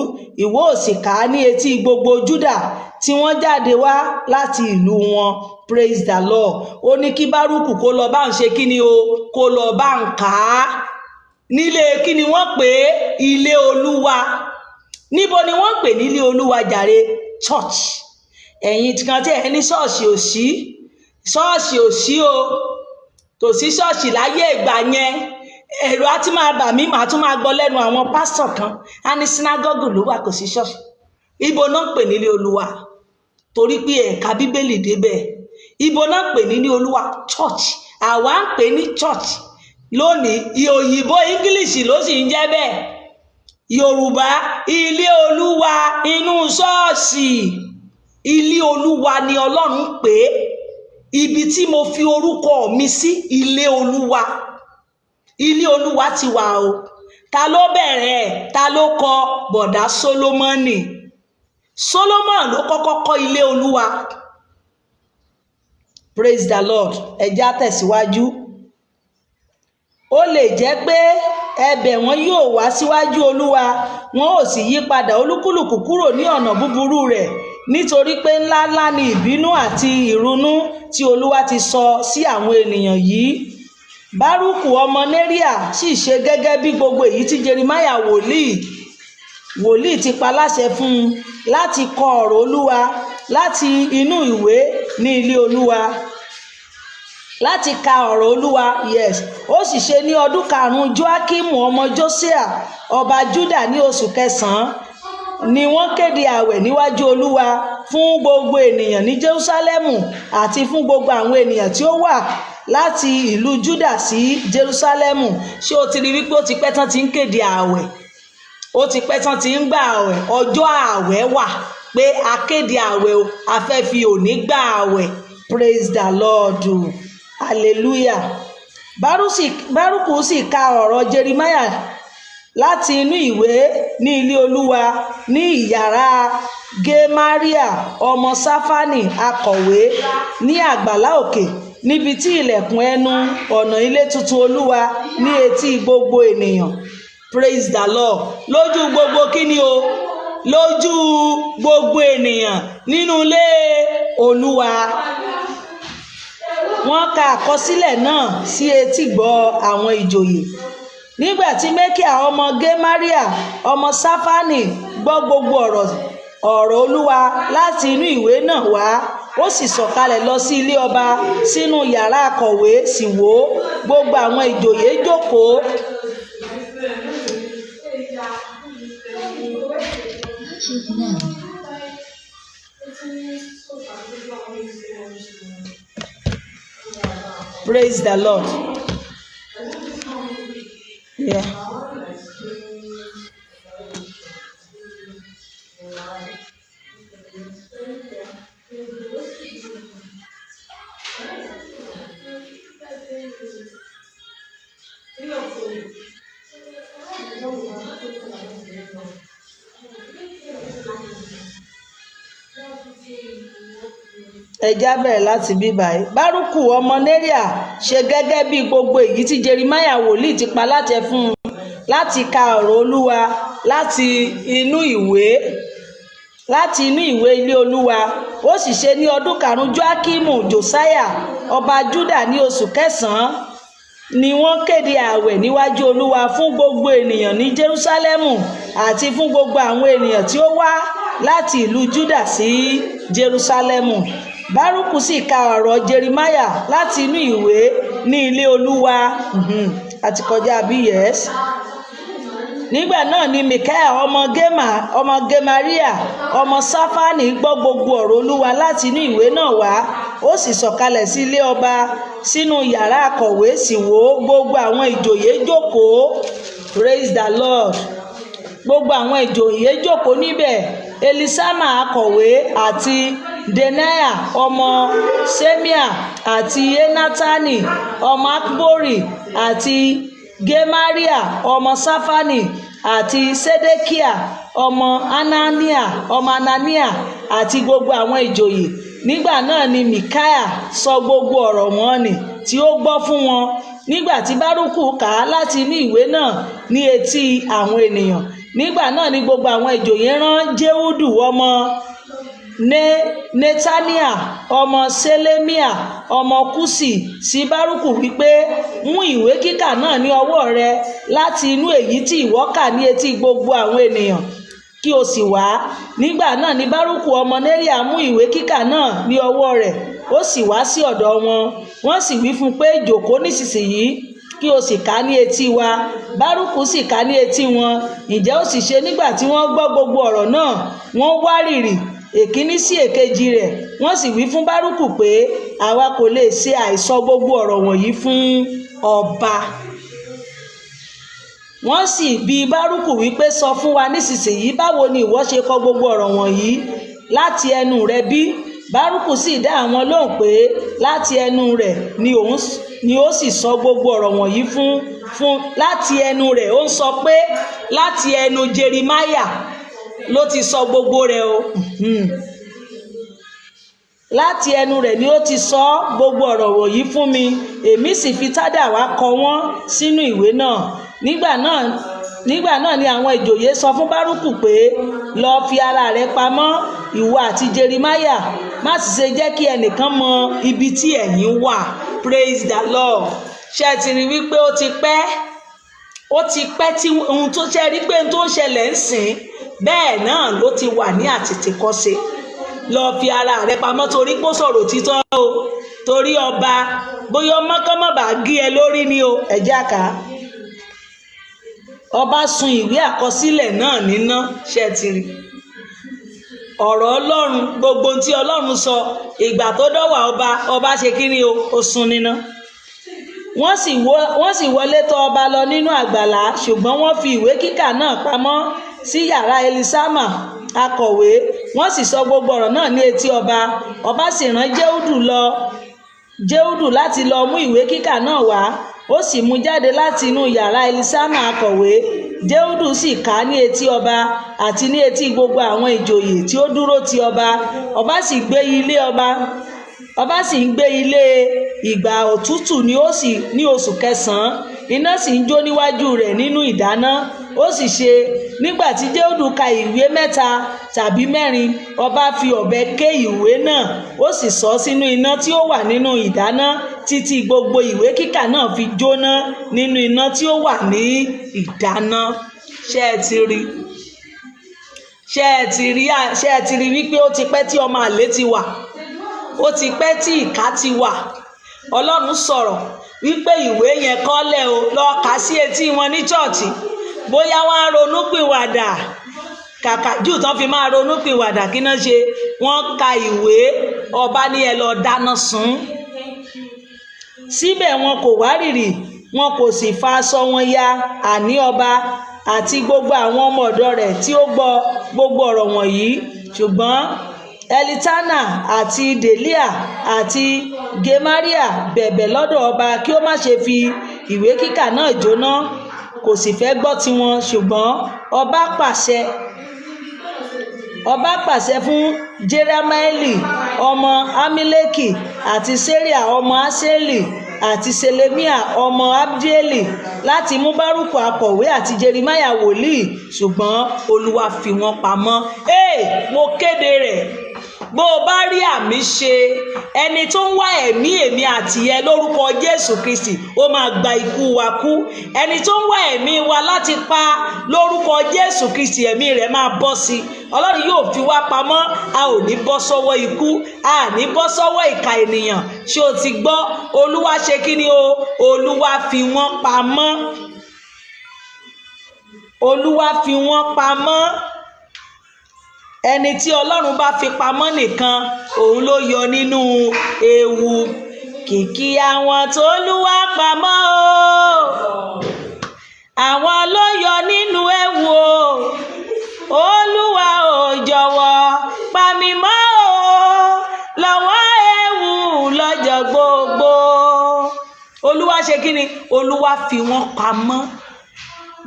ìwọ ó sì kà á ní etí gbogbo Júdà tí wọ́n jáde wá láti ìlú wọn. Praise the Lord. Ó ní kí Bárúkù kó lọ bá ń ṣe kíni o, kó lọ bá ń kà á nílé kíni wọ́n pè é, ilé Olúwa. Níbo ni wọ́n pè ní ilé Olúwa jàre? Church. Ẹ̀yin kan tí ẹ ní ṣọ́ọ̀ṣì ò sí, ṣọ́ọ̀ṣì ò sí o, kò sí ṣọ́ọ̀ṣì láyé ìgbà yẹn. Ẹ̀rù á ti máa bà mí, màá tún máa gbọ́ lẹ́nu àwọn pásítọ̀ kan, á ní sínágọ́gù ló wà, kò sí ṣọ́ọ̀ṣì. Ibo náà pè ní ilé Olúwa? Torí pé ẹ̀ka Bíbélì débẹ̀. Ibo náà pè ní ilé Olúwa? Church. Àwa ń pè ní church lónìí, òyìnbó English ló sì ń jẹ́ bẹ́ẹ̀. Yorùbá ilé Olúwa, inú ṣọ́ọ̀ṣì. Ilé Olúwa ni Ọlọ́run pè é. Ibi tí mo fi orúkọ mi sí, ilé Olúwa. Ilé Olúwa ti wà o. Ta ló bẹ̀rẹ̀ ẹ̀? Ta ló kọ́? Bọ̀dá Sólómọ́nì. Solomon ló kọ́kọ́ kọ́ ilé Olúwa. Praise the Lord. Ẹja tẹ̀síwájú. Ó lè jẹ́ pé ẹ̀bẹ̀ wọn yóò wá síwájú Olúwa, wọn ò sì yí padà olúkúlùkù kúrò ní ọ̀nà búburú rẹ̀, nítorí pé ńláńlá ni ìbínú àti ìrunú tí Olúwa ti sọ sí àwọn ènìyàn yìí. Bárúkù ọmọ Nérià sì ṣe gẹ́gẹ́ bí gbogbo èyí tí Jeremáyà wòlíì ti pa láṣẹ fún un láti kọ ọ̀rọ̀ Olúwa láti inú ìwé ní ilé Olúwa. Láti ka ọ̀rọ̀ Olúwa, yes. Ó sì ṣe ní ọdún karùn-ún Jóákímù ọmọ Jósíà ọba Júdà ní oṣù kẹsàn-án ni wọ́n kéde ààwẹ̀ níwájú Olúwa fún gbogbo ènìyàn ní Jerúsálẹ́mù àti fún gbogbo àwọn ènìyàn tí ó wà láti ìlú Júdà sí Jerúsálẹ́mù. Ṣé o ti rí wípé ó ti pẹ́ tán ti ń kéde ààwẹ̀? Ó ti pẹ́ tán ti ń gbà ààwẹ̀. Ọjọ́ ààwẹ̀ wà pé a kéde ààwẹ̀ o, a fẹ́ fi òní gbà ààwẹ̀. Praise the Lord. Hallelujah. Bárúkù sì ka ọ̀rọ̀ Jeremáyà láti inú ìwé ní ilé Olúwa ní ìyàrá Gemaria ọmọ Sáfánì akọ̀wé ní àgbàlá òkè, níbi tí ilẹ̀kùn ẹnu ọ̀nà ilé tuntun Olúwa ní etí gbogbo ènìyàn. Praise the Lord. Lójú gbogbo kíni o? Lójú gbogbo ènìyàn nínú ilé Olúwa. Wọ́n ka àkọsílẹ̀ náà sí etígbọ̀ àwọn ìjòyè. Nígbà tí Mékíà ọmọ Gemaria ọmọ Sáfánì gbọ́ gbogbo ọ̀rọ̀ Olúwa láti inú ìwé náà wá, ó sì sọ̀kalẹ̀ lọ sí ilé ọba sínú yàrá akọ̀wé, sì wò ó, gbogbo àwọn ìjòyè jókòó. Praise the Lord. Yeah. Ẹja bẹ̀rẹ̀ láti bí báyìí. Bárúkù ọmọ Nérià ṣe gẹ́gẹ́ bí gbogbo èyí tí Jeremáyà wòlíì ti pa láṣẹ fún un láti ka ọ̀rọ̀ Olúwa láti inú ìwé ilé Olúwa. Ó sì ṣe ní ọdún karùn-ún Jóákímù Jósáyà ọba Júdà ní oṣù kẹsàn-án ni wọ́n kéde ààwẹ̀ níwájú Olúwa fún gbogbo ènìyàn ní Jerúsálẹ́mù àti fún gbogbo àwọn ènìyàn tí ó wá láti ìlú Júdà sí Jerúsálẹ́mù. Bárúkù sì ka ọ̀rọ̀ Jeremáyà láti inú ìwé ní ilé Olúwa. Àti kọjá bí yes. Nígbà náà ni Mikaiah ọmọ Gemariah ọmọ Ṣáfánì gbọ́ gbogbo ọ̀rọ̀ Olúwa láti inú ìwé náà wá. Ó sì sọ̀kalẹ̀ sí ilé ọba sínú yàrá akọ̀wé, sì wò gbogbo àwọn ìjòyè jókòó. Praise the Lord. Gbogbo àwọn ìjòyè jókòó níbẹ̀. Elisama akọ̀wé àti Denaiah ọmọ Semia àti Enatani ọmọ Akbori àti Gemariah ọmọ Ṣáfánì àti Sedekiah ọmọ Anania àti gbogbo àwọn ìjòyè. Nígbà náà ni Mikaiah sọ gbogbo ọ̀rọ̀ wọn nì tí ó gbọ́ fún wọn. Nígbà tí Bárúkù kà á láti inú ìwé náà ní etí àwọn ènìyàn. Nígbà náà ni gbogbo àwọn ìjòyè rán Jehudu ọmọ Netaniah ọmọ Selemia ọmọ Kusi sí Bárúkù wípé, mú ìwé kíkà náà ní ọwọ́ rẹ láti inú èyí tí ìwọ kà ní etí gbogbo àwọn ènìyàn, kí o sì wá. Nígbà náà ni Bárúkù ọmọ Neriah mú ìwé kíkà náà ní ọwọ́ rẹ̀, ó sì wá sí ọ̀dọ̀ wọn. Wọ́n sì wí fún un pé, jókòó nísinsìnyí kí o sì kà ní etí wa. Bárúkù sì kà ní etí wọn. Ǹjẹ́ ó sì ṣe nígbà tí wọ́n gbọ́ gbogbo ọ̀rọ̀ náà, wọ́n wárìrì èkíní sí èkejì rẹ̀. Wọ́n sì wí fún Bárúkù pé, àwa kò lè ṣe àìsọ gbogbo ọ̀rọ̀ wọ̀nyí fún ọba. Wọ́n sì bi Bárúkù wípé, sọ fún wa nísinsìnyí, báwo ni ìwọ ṣe kọ gbogbo ọ̀rọ̀ wọ̀nyí láti ẹnu rẹ bí? Bárúkù sì dá àwọn lóhùn pé láti ẹnu rẹ̀ ni ó sì sọ gbogbo ọ̀rọ̀ wọ̀nyí fún láti ẹnu rẹ̀. Ó ń sọ pé láti ẹnu Jeremáyà ló ti sọ gbogbo rẹ̀ o. Láti ẹnu rẹ̀ ni ó ti sọ gbogbo ọ̀rọ̀ wọ̀nyí fún mi. Èmi sì fi tádàwá kọ wọ́n sínú ìwé náà. Nígbà náà ni àwọn ìjòyè sọ fún Bárúkù pé, lọ fi ara rẹ pamọ́, ìwọ àti Jeremáyà, má sì ṣe jẹ́ kí ẹnìkan mọ ibi tí ẹ̀yin wà. Praise the Lord. Ṣé ti rí wípé ó ti pẹ́ tí ohun tó ṣe rí pé ohun tó ń ṣẹlẹ̀ ń sìn bẹ́ẹ̀ náà ló ti wà ní àtètèkọ́ṣe. Lọ fi ara rẹ pamọ́ torí pé ó sọ̀rọ̀ títọ́ o, torí ọba bóyá ọmọ kan má bàa gé ẹ lórí ni o. ẹ̀já ká ọba sun ìwé àkọsílẹ̀ náà níná. Ṣé ti rí ọ̀rọ̀ Ọlọ́run, gbogbo tí Ọlọ́run sọ ìgbà tó dọ́wà ọba ṣe kí ni o, ó sun níná. Wọ́n sì wọlé tọ̀ ọba lọ nínú àgbàlá, ṣùgbọ́n wọ́n fi ìwé kíkà náà pamọ́ sí yàrá Elisama akọ̀wé. Wọ́n sì sọ gbogbo ọ̀rọ̀ náà ní etí ọba. Ọba sì rán Jehudu láti lọ mú ìwé kíkà náà wá. Ó sì mú jáde láti inú yàrá Elisama akọ̀wé. Jehudu sì kà á ní etí ọba àti ní etí gbogbo àwọn ìjòyè tí ó dúró ti ọba. Ọba sì ń gbé ilé ìgbà òtútù ní oṣù kẹsàn-án. Iná sì ń jó níwájú rẹ̀ nínú ìdáná. Ó sì ṣe nígbà tí Jehudu ka ìwé 3 tàbí 4, ọba fi ọ̀bẹ ké ìwé náà, ó sì sọ sínú iná tí ó wà nínú ìdáná títí gbogbo ìwé kíkà náà fi jóná nínú iná tí ó wà ní ìdáná. Ṣé ẹ ti rí wípé ó ti pẹ́ tí ọmọ àlè ti wà, ó ti pẹ́ tí ìkà ti wà. Ọlọ́run sọ̀rọ̀ wípé ìwé yẹn kọ́lẹ̀ o, lọ kà sí etí wọn ní chọ́ọ̀chì, bóyá wọ́n á ronúpìwàdà. Kàkà jù tán fi máa ronúpìwàdà kí náà ṣe, wọ́n ka ìwé, ọba ní ẹ lọ dáná sun. Síbẹ̀ wọn kò wárìrì, wọn kò sì fa aṣọ wọn ya, àní ọba àti gbogbo àwọn ọmọ ọ̀dọ̀ rẹ̀ tí ó gbọ́ gbogbo ọ̀rọ̀ wọ̀nyí. Ṣùgbọ́n Elitana àti Delia àti Gemariah bẹ̀bẹ̀ lọ́dọ̀ ọba kí ó má ṣe fi ìwé kíkà náà jóná, kò sì fẹ́ gbọ́ tiwọn. Ṣùgbọ́n ọba pàṣẹ fún Jeramaeli ọmọ Amileki àti Seria ọmọ Aseli àti Selemia ọmọ Abdieli láti mú Bárúkù akọ̀wé àti Jeremáyà wòlíì, ṣùgbọ́n Olúwa fi wọ́n pamọ́. Mo kéde rẹ̀, bó o bá rí àmì ṣe, ẹni tó ń wá ẹ̀mí èmi àti ẹ lórúkọ Jésù Kristi ó máa gba ikú wa kú. Ẹni tó ń wá ẹ̀mí wa láti pa lórúkọ Jésù Kristi ẹ̀mí rẹ̀ máa bọ́ sí. Ọlọ́run yóò fi wá pamọ́, a ò ní bọ́ sọ́wọ́ ikú, a ní bọ́ sọ́wọ́ ìkà ènìyàn. Ṣé o ti gbọ́? Olúwa ṣe kí ni o? Olúwa fi wọ́n pamọ́. Olúwa fi wọ́n pamọ́. Ẹni tí Ọlọ́run bá fi pamọ́ nìkan òun ló yọ nínú ewu. Kìkì àwọn tó Olúwa pamọ́ o, àwọn ló yọ nínú ewu o. Olúwa ò jọ̀wọ́ pa mí mọ́ o lọ́wọ́ ewu lọ́jọ́ gbogbo. Olúwa ṣe kí ni? Olúwa fi wọ́n pamọ́.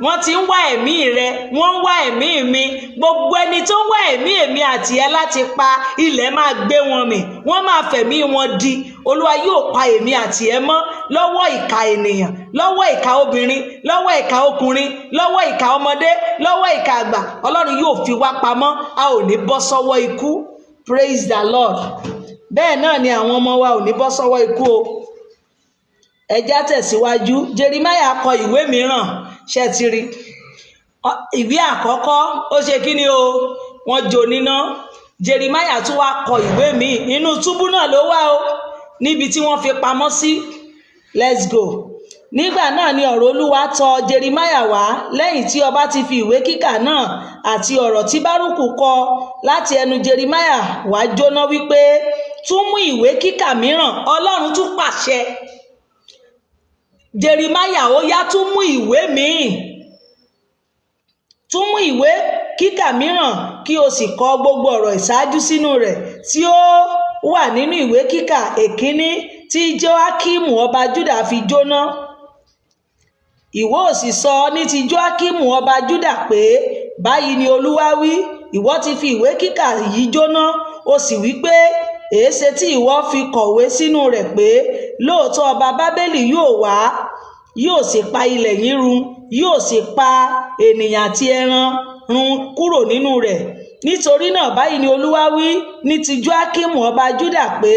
Wọ́n ti ń wá ẹ̀mí rẹ, wọ́n ń wá ẹ̀mí mi. Gbogbo ẹni tó ń wá ẹ̀mí èmi àti ẹ láti pa, ilẹ̀ máa gbé wọn mì, wọ́n máa fẹ̀mí wọn di. Olúwa yóò pa èmi àti ẹ mọ́ lọ́wọ́ ìkà ènìyàn, lọ́wọ́ ìkà obìnrin, lọ́wọ́ ìkà ọkùnrin, lọ́wọ́ ìkà ọmọdé, lọ́wọ́ ìkà àgbà. Ọlọ́run yóò fi wá pamọ́, a ò ní bọ́ sọ́wọ́ ikú. Praise the Lord. Bẹ́ẹ̀ náà ni àwọn ọmọ wa ò ní bọ́ sọ́wọ́ ikú o. Ẹ já tẹ̀síwájú. Jeremáyà kọ ìwé mìíràn, ṣé ti rí? Ìwé àkọ́kọ́ ó ṣe kí ni o? Wọ́n jó níná. Jeremáyà tún wá kọ ìwé míì, inú túbú náà ló wà o, níbi tí wọ́n fi pamọ́ sí. Let's go. Nígbà náà ni ọ̀rọ̀ Olúwa tọ̀ Jeremáyà wá lẹ́yìn tí ọba ti fi ìwé kíkà náà àti ọ̀rọ̀ tí Bárúkù kọ láti ẹnu Jeremáyà wá jóná wípé, tún mú ìwé kíkà mìíràn. Ọlọ́run tún pàṣẹ. Jeremáyà ó yá, tún mú ìwé míì, tún mú ìwé kíkà mìíràn kí o sì kọ gbogbo ọ̀rọ̀ ìṣáájú sínú rẹ̀ tí ó wà nínú ìwé kíkà èkíní tí Jóákímù ọba Júdà fi jóná. Ìwọ ò sì sọ ní ti Jóákímù ọba Júdà pé, báyìí ni Olúwa wí, ìwọ ti fi ìwé kíkà yìí jóná, o sì wí pé, èéṣe tí ìwọ fi kọ̀wé sínú rẹ̀ pé lóòótọ́ ọba Bábélì yóò wá, yóò sì pa ilẹ̀ yín run, yóò sì pa ènìyàn àti ẹran run kúrò nínú rẹ̀. Nítorí náà báyìí ni Olúwa wí ní ti Jóákímù ọba Júdà pé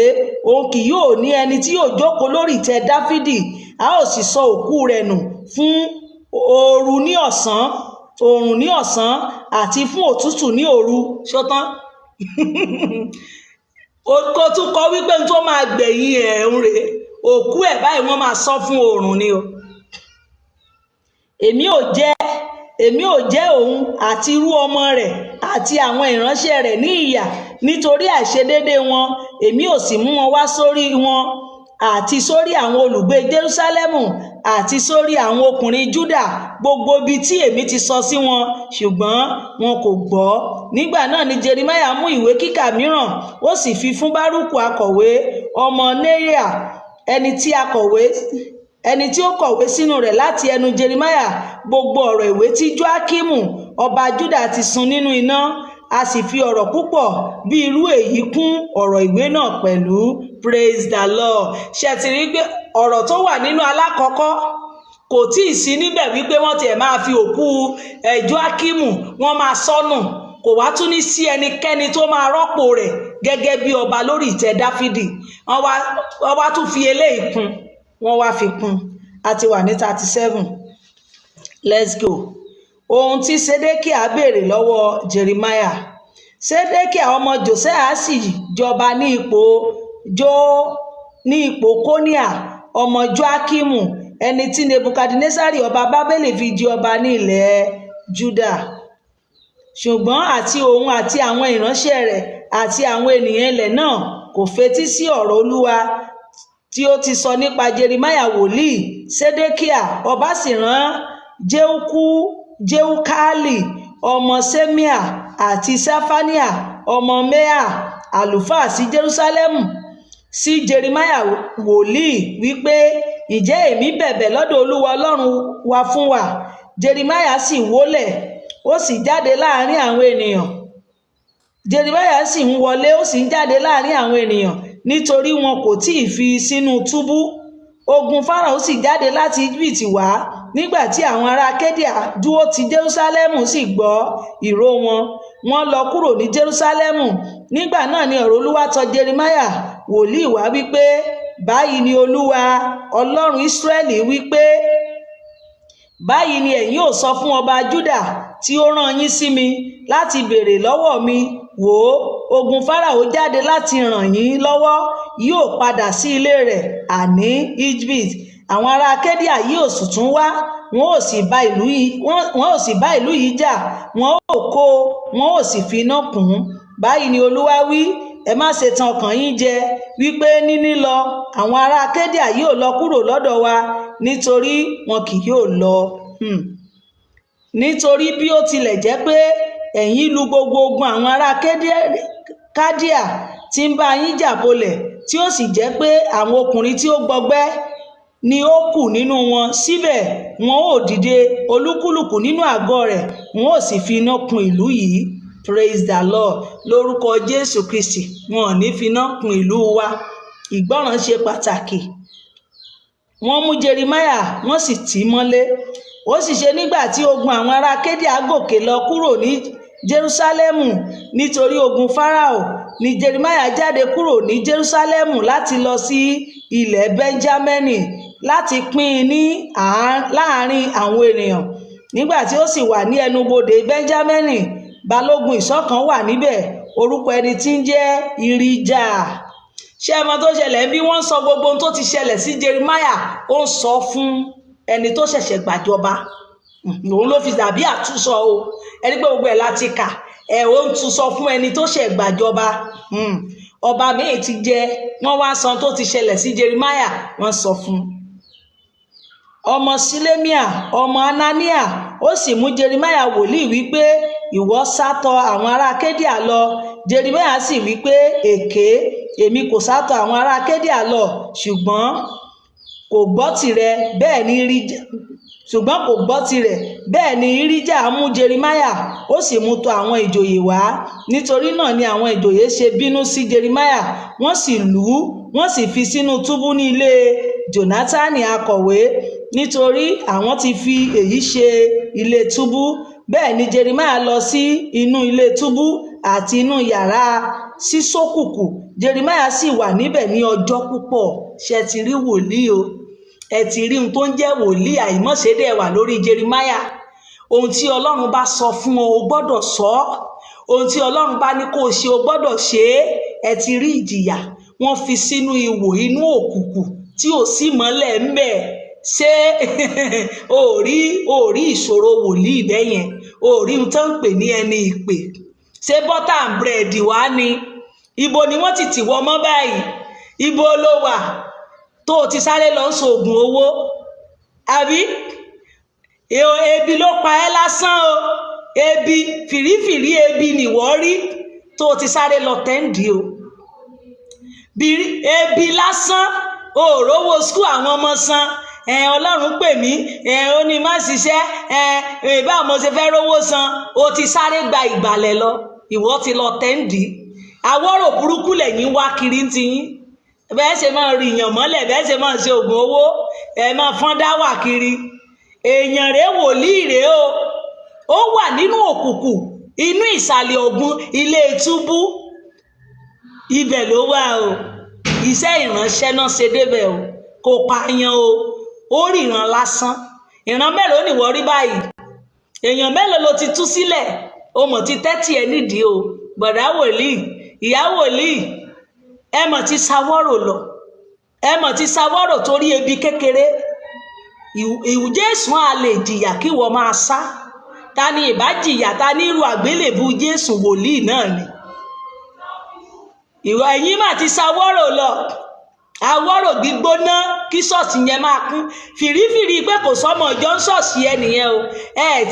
òun kì yóò ní ẹni tí yóò jókòó lórí ìtẹ́ Dáfídì, a ó sì sọ òkú rẹ̀ nù fún òòrùn ní ọ̀sán àti fún òtútù ní òru. Ṣótán? Kó tún kọ wípé tó máa gbẹ̀yìn ẹ̀rùn rẹ̀, òkú ẹ̀ báyìí wọ́n máa sọ fún òòrùn ni o. Èmi ò jẹ́ òun àti irú ọmọ rẹ̀ àti àwọn ìránṣẹ́ rẹ̀ ní ìyà nítorí àìṣedéédé wọn. Èmi ò sì mú wọn wá sórí wọn àti sórí àwọn olùgbé Jerúsálẹ́mù àti sórí àwọn ọkùnrin Júdà gbogbo ibi tí èmi ti sọ sí wọn, ṣùgbọ́n wọn kò gbọ́. Nígbà náà ni Jeremáyà mú ìwé kíkà mìíràn, ó sì fi fún Bárúkù akọ̀wé ọmọ Neriah, ẹni tí ó kọ̀wé sínú rẹ̀ láti ẹnu Jeremáyà gbogbo ọ̀rọ̀ ìwé tí Jóákímù ọba Júdà ti sun nínú iná. A sì fi ọ̀rọ̀ púpọ̀ bí irú èyí kún ọ̀rọ̀ ìwé náà pẹ̀lú. Praise the Lord. Ṣé ti rí pé ọ̀rọ̀ tó wà nínú alákọ̀ọ́kọ́ kò tí ì sí níbẹ̀ wípé wọ́n tiẹ̀ máa fi òkú Jóákímù wọ́n máa sọ́nù, kò wá tún ní sí ẹnikẹ́ni tó máa rọ́pò rẹ̀ gẹ́gẹ́ bí ọba lórí ìtẹ́ Dáfídì. Wọ́n wá tún fi eléyìí kún, wọ́n wá fi kún. A ti wà ní 37. Let's go. Ohun tí Sédékíà béèrè lọ́wọ́ Jeremáyà. Sédékíà ọmọ Jóṣíà sì jọba ní ipò Kóníà ọmọ Jóákímù, ẹni tí Nebukadnesari ọba Bábélì fi di ọba ní ilẹ̀ Júdà. Ṣùgbọ́n àti òun àti àwọn ìránṣẹ́ rẹ̀ àti àwọn ènìyàn ilẹ̀ náà kò fetí sí ọ̀rọ̀ Olúwa tí ó ti sọ nípa Jeremáyà wòlíì. Sédékíà ọba sì rán Jehukali ọmọ Ṣemaiah àti Ṣafanià ọmọ Meah àlùfáà sí Jerúsálẹ́mù sí Jeremáyà wòlíì wípé, ǹjẹ́ èmi bẹ̀bẹ̀ lọ́dọ̀ Olúwa Ọlọ́run wa fún wa. Jeremáyà sì wólẹ̀, ó sì jáde láàrin àwọn ènìyàn. Jeremáyà sì ń wọlé, ó sì ń jáde láàrin àwọn ènìyàn nítorí wọn kò tí ì fi sínú túbú. Ogun Fáráò sì jáde láti Íjíbítì wá nígbà tí àwọn ará Kédíà dúró ti Jerúsálẹ́mù sì gbọ́ ìró wọn. Wọ́n lọ kúrò ní Jerúsálẹ́mù nígbà náà ni ọ̀rọ̀ Olúwa tọ̀ Jeremáyà wòlíì wá wípé báyìí ni Olúwa Ọlọ́run Ísírẹ́lì wípé báyìí ni ẹ̀yin ò sọ fún ọba Júdà tí ó rán yín sí mi láti béèrè lọ́wọ́ mi, wò ó, ogun Fáráò jáde láti ràn yín lọ́wọ́, yóò padà sí ilé rẹ̀, àní Egypt. Àwọn ará Kédíà yóò sì tún wá, wọn ò sì bá ìlú yìí jà, wọn ò kó, wọn ò sì fi iná kùn ún. Báyìí ni Olúwa wí, ẹ má ṣe tan ọkàn yín jẹ wípé níní lọ àwọn ará Kédíà yóò lọ kúrò lọ́dọ̀ wa, nítorí wọn kì yóò lọ. Nítorí bí ó tilẹ̀ jẹ́ pé ẹ̀yin lu gbogbo ogun àwọn ará Kádíà tí ń bá yín jà bolẹ̀, tí ó sì jẹ́ pé àwọn ọkùnrin tí ó gbọgbẹ́ ni ó kù nínú wọn, síbẹ̀ wọn ò dìde olúkúlùkù nínú àgọ́ rẹ̀, wọn ò sì fi iná kun ìlú yìí. Praise the Lord. Lórúkọ Jésù Kristi, wọn ò ní fi iná kun ìlú wa. Ìgbọ́ràn ṣe pàtàkì. Wọ́n mú Jeremáyà, wọ́n sì tì í mọ́lé. Ó sì ṣe nígbà tí ogun àwọn ará Kédíà gòkè lọ kúrò ní Jerúsálẹ́mù nítorí ogun Fáráò, ni Jeremáyà jáde kúrò ní Jerúsálẹ́mù láti lọ sí ilẹ̀ Bẹ́ńjámínì láti pín in ní láàrin àwọn ènìyàn. Nígbà tí ó sì wà ní ẹnubodè Bẹ́ńjámínì, balógun ìṣọ́ kan wà níbẹ̀, orúkọ ẹni tí ń jẹ́ Irijah. Ṣé ẹ mọ̀ tó ṣẹlẹ̀ bí wọ́n sọ gbogbo ohun tó ti ṣẹlẹ̀ sí Jeremáyà, ó ń sọ fún ẹni tó ṣẹ̀ṣẹ̀ gbàjọba. Òun ló fi dàbí àtúnsọ o, ẹni pé gbogbo ẹ̀ láti kà, ó ń tún sọ fún ẹni tó ṣẹ̀ gbàjọba. Ọba míì ti jẹ, wọ́n wá sọ tó ti ṣẹlẹ̀ sí Jeremáyà, wọ́n sọ fún ọmọ Ṣilemia ọmọ Anania. Ó sì mú Jeremáyà wòlíì wípé ìwọ sátọ àwọn ará Kédíà lọ. Jeremáyà sì wípé èké, èmi kò sátọ àwọn ará Kédíà lọ, ṣùgbọ́n kò gbọ́ tirẹ̀. Bẹ́ẹ̀ ni Irijah mú Jeremáyà, ó sì mú tọ̀ àwọn ìjòyè wá. Nítorí náà ni àwọn ìjòyè ṣe bínú sí Jeremáyà, wọ́n sì lù ú, wọ́n sì fi sínú túbú ní ilé Jónátánì akọ̀wé, nítorí àwọn ti fi èyí ṣe ilé túbú. Bẹ́ẹ̀ ni Jeremáyà lọ sí inú ilé túbú àti inú yàrá sísókùkù. Jeremáyà sì wà níbẹ̀ ní ọjọ́ púpọ̀. Ṣé ti rí wòlíì o? Ẹ ti rí ohun tó ń jẹ́ wòlíì àìmọ́ṣẹ́dẹ̀ wà lórí Jeremáyà. Ohun tí Ọlọ́run bá sọ fún ọ, o gbọ́dọ̀ sọ. Ohun tí Ọlọ́run bá ní kó o ṣe, o gbọ́dọ̀ ṣe é. Ẹ ti rí ìjìyà, wọ́n fi sínú ihò inú òkùnkùn tí ò sí mọ́lẹ̀ ń bẹ̀. Ṣé o rí ìṣòro wòlíì bẹ́yẹn? O rí ohun tó ń pè ní ẹni ìpè? Ṣé bọ́tà and búrẹ́dì wá ni? Ibo ni wọ́n ti tì wọ́ mọ́ báyìí? Ibo ló wà tó o ti sáré lọ ń ṣoògùn owó? Àbí ebi ló pa ẹ́ lásán o. Ebi, fìrífìrí ebi nìwọ rí tó o ti sáré lọ tẹ́ǹdì o. Ebi lásán, o rówó skul àwọn ọmọ san. Ọlọ́run pè mí, ó ní má ṣiṣẹ́, báwo mo ṣe fẹ́ rówó san? O ti sáré gba ìgbàlẹ̀ lọ, ìwọ ti lọ tẹ́ǹdì. Àwọ̀rò burúkú lẹ́yìn wá kiri ti yín. Bẹ́ẹ̀ ṣe máa rí ìyàn mọ́lẹ̀, bẹ́ẹ̀ ṣe máa ṣe oògùn owó, máa fọ́n dáwà kiri. Èèyàn rèé, wòlíì rèé o. Ó wà nínú òkùnkùn, inú ìsàlẹ̀ ògùn ilé túbú. Ibẹ̀ ló wà o. Iṣẹ́ ìránṣẹ́ náà ṣe débẹ̀ o. Kò pààyàn o. Ó ríran lásán. Ìran mélòó ni wọ́n rí báyìí? Èèyàn mélòó ló ti tú sílẹ̀? O mọ̀ ti tẹ́tí ẹ nídìí o. Bọ̀dá wòlíì, ìyá wòlíì, ẹ mọ̀ ti sáwọ́rò lọ. Ẹ mọ̀ ti sáwọ́rò torí ebi kékeré. Jésù á lè jìyà kí wọ́n máa sá. Ta ni ìbá jìyà? Ta ní irú àgbélébù Jésù? Wòlíì náà ni. Ìwọ ẹ̀yin mà ti sáwọ́rò lọ. Àwọ̀rò gbígbóná kí ṣọ́ọ̀ṣì yẹn máa kún. Fìrífìrí pé kò sọ́mọ ọjọ́ ń ṣọ́ọ̀ṣì ẹ nìyẹn o.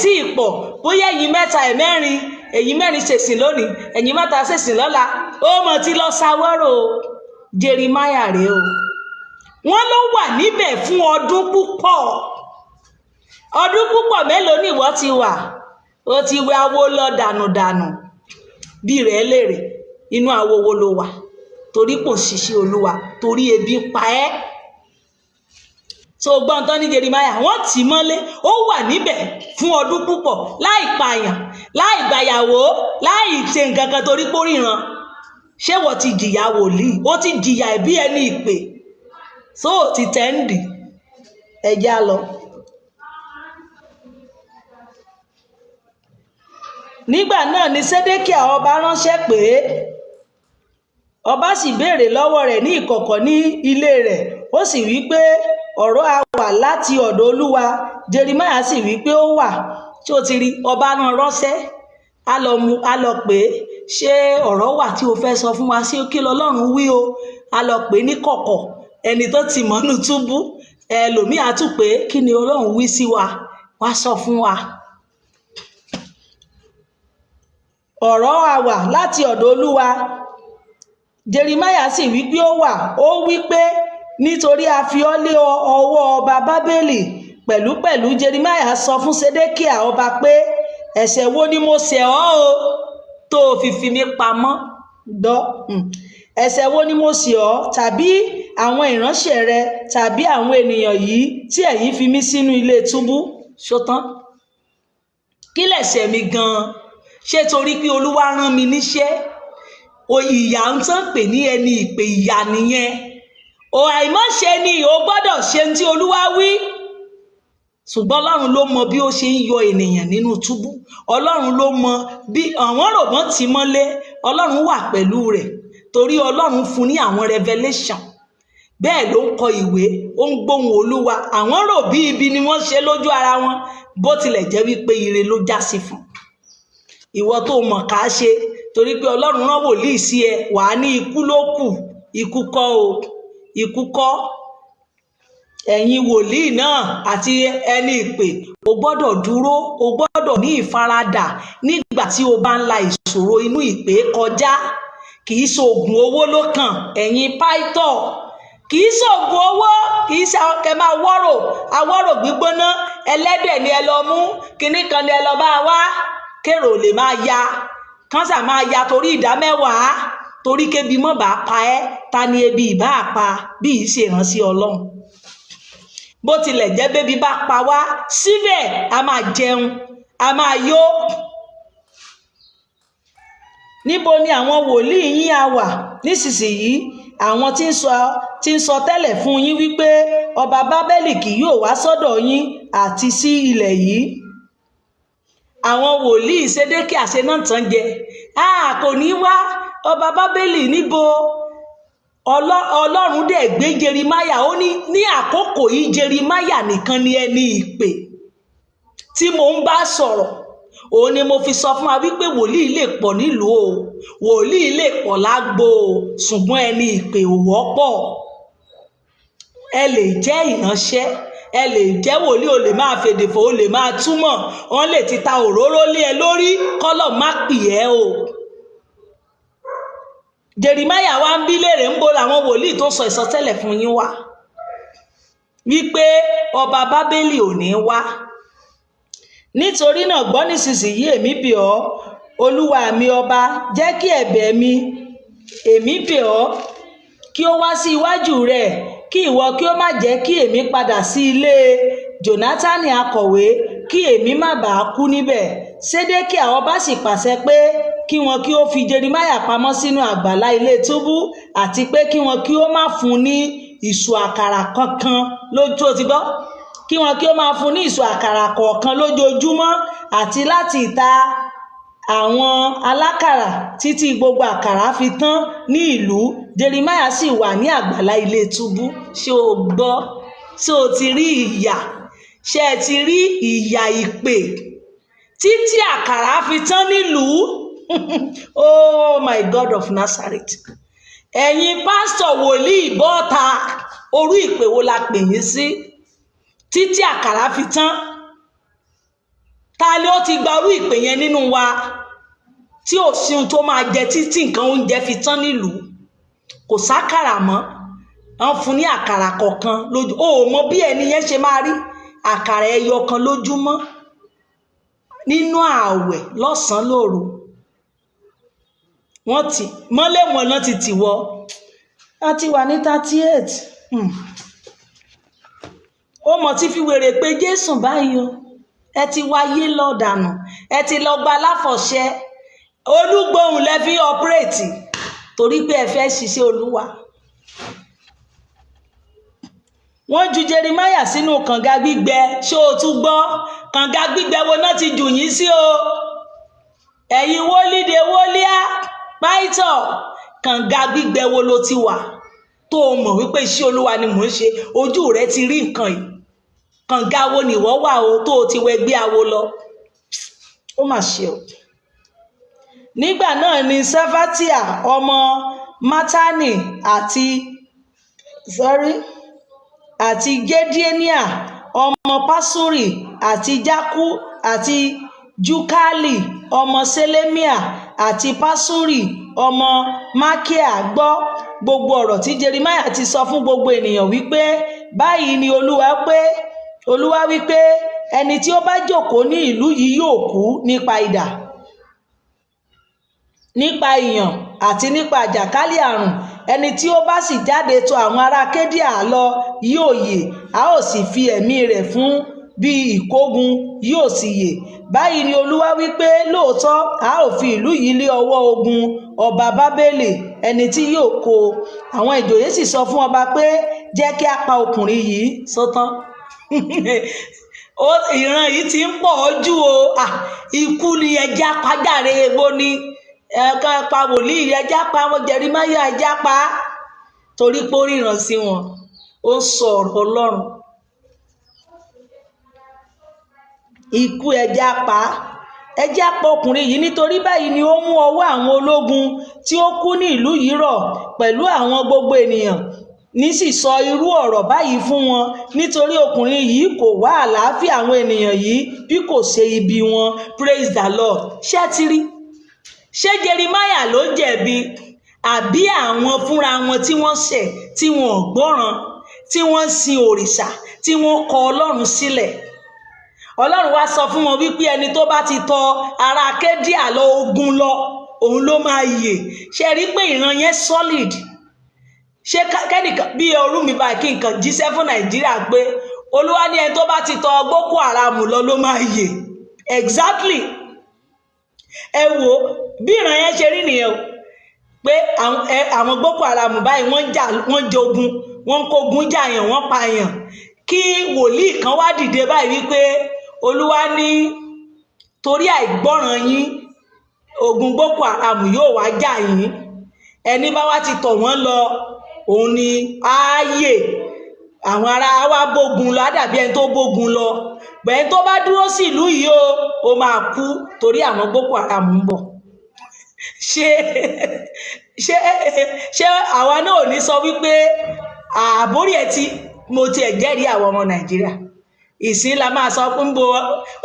Tí ì pọ̀, bóyá ẹ̀yin mẹ́ta mẹ́rin, ẹ̀yin mẹ́rin ṣèsìn lónìí, ẹ̀yin mẹ́ta ṣèsìn lọ́la. Ó mọ̀ ti lọ sáwọ́rò. Jeremáyà rèé o. Wọ́n ló wà níbẹ̀ fún ọdún púpọ̀. Ọdún púpọ̀ mélòó ni ìwọ ti wà? O ti wẹ awo lọ dànùdànù. Bí rẹ̀ lèrè, inú awo wo ló wà? Torí kò ṣiṣẹ́ Olúwa, torí ebi pa ẹ́. So gbọ́n tán ní Jeremáyà, wọ́n tì mọ́lé, ó wà níbẹ̀ fún ọdún púpọ̀, láì pààyàn, láì gbàyàwó, láì ṣe nǹkan kan torí kó ríran. ṣé wọ́n ti jìyà wòlíì? Ó ti jìyà ẹ̀bí ẹni ìpè, so ó ti tẹ́ǹdì. Ẹja lọ. Nígbà náà ni Sédékíà ọba ránṣẹ́ pé ọba sì béèrè lọ́wọ́ rẹ̀ ní ìkọ̀kọ̀ ní ilé rẹ̀, ó sì wí pé ọ̀rọ̀ á wà láti ọ̀dọ̀ Olúwa. Jeremáyà sì wí pé ó wà. Tí ó ti rí, ọba náà ránṣẹ́ a lọ pé ṣé ọ̀rọ̀ wà tí o fẹ́ sọ fún wa, sí kí lọ́lọ́run wí o. A lọ pé ní kọ̀kọ̀, ẹni tó ti mọ́nú túbú, ẹlòmíì á tún pé kí ni Ọlọ́run wí sí wa, wá sọ fún wa. Ọ̀rọ̀ á wà láti ọ̀dọ̀ Olúwa. Jeremáyà sì wí pé ó wà. Ó wí pé nítorí a fi ọ́ lé ọwọ́ ọba Bábélì. Pẹ̀lúpẹ̀lú Jeremáyà sọ fún Sédékíà ọba pé ẹ̀ṣẹ̀ wo ni mo ṣẹ̀ ọ́ o tó fi mí pamọ́ dọ́? Ẹ̀ṣẹ̀ wo ni mo ṣẹ̀ ọ́, tàbí àwọn ìránṣẹ́ rẹ, tàbí àwọn ènìyàn yìí tí ẹ̀yin fi mí sínú ilé túbú? Ṣótán? Kí lẹ̀ṣẹ̀ mi gan-an? Ṣé torí pé Olúwa rán mi níṣẹ́? Ìyà ń tán pè ní ẹni ìpè, ìyà nìyẹn. Àìmọ́ṣe ni o gbọ́dọ̀ ṣe tí Olúwa wí. Ṣùgbọ́n Ọlọ́run ló mọ bí ó ṣe ń yọ ènìyàn nínú túbú. Ọlọ́run ló mọ bí àwọn rògbọ́n ti mọ́lé, Ọlọ́run wà pẹ̀lú rẹ̀, torí Ọlọ́run fún ní àwọn revelation. Bẹ́ẹ̀ ló ń kọ ìwé, ó ń gbóhùn Olúwa. Àwọn rò bí ibi ni wọ́n ṣe lójú ara wọn, bó tilẹ̀ jẹ́ wípé ire ló já sí fún. Ìwọ tó mọ̀ ká ṣe, torí pé Ọlọ́run rán wòlíì sí ẹ, wà á ní ikú ló kù. Ikú kọ́ o, ikú kọ́. Ẹ̀yin wòlíì náà àti ẹni ìpè, o gbọ́dọ̀ dúró, o gbọ́dọ̀ ní ìfaradà nígbà tí o bá ń la ìṣòro inú ìpè kọjá. Kì í ṣe oògùn owó ló kàn, ẹ̀yin pàìtọ́. Kì í ṣe oògùn owó, kì í ṣe ọkẹ́ máa awọ́rò gbígbóná, ẹlẹ́dẹ̀ ni ẹ lọ mú, kinní kan ni ẹ lọ bá wá. Kérò lè máa ya, kánsà máa ya torí ìdámẹ́wàá, torí kébi mọ́ bá pa ẹ́, ta ni ebi ìbá pa bí í ṣe ìránṣẹ́ Ọlọ́run. Bó tilẹ̀ jẹ́ bébí bá pa wá, síbẹ̀ a máa jẹun, a máa yó. Níbo ni àwọn wòlíì yín á wà nísinsìnyí, àwọn tí ń sọ tẹ́lẹ̀ fún yín wípé ọba Bábélì kì yóò wá sọ́dọ̀ yín àti sí ilẹ̀ yìí? Àwọn wòlíì Sédékíà ṣe náà tán jẹ. Kò ní wá, ọba Bábélì níbo? Ọlọ́run dẹ̀ gbé Jeremáyà, ó ní àkókò yìí Jeremáyà nìkan ni ẹni ìpè tí mo ń bá sọ̀rọ̀. Òun ni mo fi sọ fún wa wípé wòlíì lè pọ̀ nílùú o, wòlíì lè pọ̀ lágbo o, ṣùgbọ́n ẹni ìpè ò wọ́pọ̀. Ẹ lè jẹ́ ìránṣẹ́, ẹ lè jẹ́ wòlíì, o lè máa fèdèfò, o lè máa túmọ̀, wọ́n lè ti ta òróró lé ẹ lórí, kọ́lọ̀ má pì ẹ́ o. Jeremáyà wá ń bí léèrè ń bo làwọn wòlíì tó sọ ìsọtẹ́lẹ̀ fún yín wá wípé ọba Bábélì ò ní wá. Nítorí náà gbọ́ nísinsìnyí, èmi bẹ̀ ọ́, olúwa mi ọba, jẹ́ kí ẹ̀bẹ̀ mi, èmi bẹ̀ ọ́, kí ó wá sí iwájú rẹ̀, kí ìwọ kí ó má jẹ́ kí èmi padà sí ilé Jónátánì akọ̀wé, kí èmi má bàa kú níbẹ̀. Sédékíà ọba sì pàṣẹ pé kí wọn kí ó fi Jeremáyà pamọ́ sínú àgbàlá ilé túbú, àti pé kí wọn kí ó má fún ní ìṣù àkàrà kankan lójú, ó ti gbọ́? Kí wọn kí ó máa fún ní ìṣù àkàrà kọ̀ọ̀kan lójoojúmọ́, àti láti ìta àwọn alákàrà títí gbogbo àkàrà fi tán ní ìlú. Jeremáyà sì wà ní àgbàlá ilé túbú. Ṣé o gbọ́? Ṣé o ti rí ìyà? Ṣé ẹ ti rí ìyà ìpè títí àkàrà fi tán nílùú? Oh my God of Nazareth. Ẹ̀yin pásítọ̀ wòlíì bọ́ta, orú ìpè wo la pè yín sí? Títí àkàrà fi tán. Ta ni ó ti gba orú ìpè yẹn nínú wa tí ò sí ohun tó máa jẹ títí nǹkan oúnjẹ fi tán nílùú? Kò sákàrà mọ́, wọ́n fún ní àkàrà kọ̀ọ̀kan lójú. O ò mọ bí ẹni yẹn ṣe máa rí àkàrà ẹyọ kan lójúmọ́ nínú ààwẹ̀ lọ́sàn-án lóru. Wọ́n ti mọ́lẹ̀ wọn náà ti tì wọ́. A ti wà ní 38. Ó mọ̀ tí fi wèrè pé Jésù báyìí o. Ẹ ti wáyé lọ dànù, ẹ ti lọ gba aláfọ̀ṣẹ. Olúgbòhùn lẹ fi ọpẹ́rẹ́tì. torí pé ẹ fẹ́ ṣiṣẹ́ Olúwa. Wọ́n ju Jeremáyà sínú kànga gbígbẹ. Ṣé o tún gbọ́? Kànga gbígbẹ wo náà ti jù yín sí o? Ẹ̀yin wólíde wólíá páìtọ̀, kànga gbígbẹ wo ló ti wà tó o mọ̀ wípé iṣẹ́ Olúwa ni mò ń ṣe, ojú rẹ ti rí nǹkan yìí? Kànga wo nìwọ wà o tó o ti wẹgbẹ́ awo lọ? Ó mà ṣe o. Nígbà náà ni Ṣafatíà ọmọ Mátánì àti Gédéníà ọmọ Pásúrì àti Jákú àti Júkálì ọmọ Ṣelémíà àti Pásúrì ọmọ Mákíà gbọ́ gbogbo ọ̀rọ̀ tí Jeremáyà ti sọ fún gbogbo ènìyàn wípé báyìí ni Olúwa wípé ẹni tí ó bá jókòó ní ìlú yìí yóò kú nípa idà, nípa ìyàn àti nípa àjàkálẹ̀ àrùn. Ẹni tí ó bá sì jáde tọ̀ àwọn ará Kédíà lọ yóò yè, a ó sì fi ẹ̀mí rẹ̀ fún bí ìkógun yóò sì yè. Báyìí ni Olúwa wípé lóòótọ́ a ó fi ìlú yìí lé ọwọ́ ogun ọba Bábélì ẹni tí yóò kó. Àwọn ìjòyè sì sọ fún ọba pé jẹ́ kí a pa ọkùnrin yìí sọ́tán. Ìran yìí ti ń pọ̀ ojú o. Ikú ni ẹja pàjáre èwo ni ẹ̀ka pa wòlíì ẹja pa wọn Jeremáyà ẹja pa torí pé ó ríran sí wọn, ó sọ ọ̀rọ̀ Ọlọ́run. Ikú ẹja pa ọkùnrin yìí nítorí báyìí ni ó mú ọwọ́ àwọn ológun tí ó kú ní ìlú yìí rọ̀ pẹ̀lú àwọn gbogbo ènìyàn ní sì sọ irú ọ̀rọ̀ báyìí fún wọn nítorí ọkùnrin yìí kò wá àlàáfíà àwọn ènìyàn yìí bí kò ṣe ibi wọn. Praise the Lord. Ṣé ti rí? Ṣé Jeremáyà ló jẹ̀bi àbí àwọn fúnra wọn tí wọ́n ṣẹ̀, tí wọ́n ò gbọ́ràn, tí wọ́n ń sin òrìṣà, tí wọ́n kọ Ọlọ́run sílẹ̀? Ọlọ́run wá sọ fún wọn wípé ẹni tó bá ti tọ̀ ará Kédíà lọ ogun lọ, òun ló máa yè. Ṣé rí pé ìran yẹn solid? Ṣé kẹ́nìkan bí orú mi báyìí kí nǹkan jíṣẹ́ fún Nàìjíríà pé Olúwa ní ẹni tó bá ti tọ̀ Boko Haram lọ ló máa yè? Exactly. Ẹ wo bí ìran yẹn ṣe rí nìyẹn o, pé àwọn Boko Haram báyìí wọ́n jogun, wọ́n kógun jàyàn, wọ́n pààyàn, kí wòlíì kan wá dìde báyìí wípé Olúwa ní torí àìgbọ́ràn yín ogun Boko Haram yóò wá jà yín, ẹni bá wá ti tọ̀ wọ́n lọ òun ni ààyè, àwọn ará wa bógun lọ, àdàbí ẹni tó bógun lọ, bẹ́ẹ̀ tó bá dúró sí ìlú yìí ó máa kú torí àwọn Boko Haram ń bọ̀. ṣé àwa náà ò ní sọ wípé àbórí ẹ tí mo ti ẹ̀ jẹ́rìí àwọn ọmọ Nàìjíríà ìsìn la máa sọ pé ń bo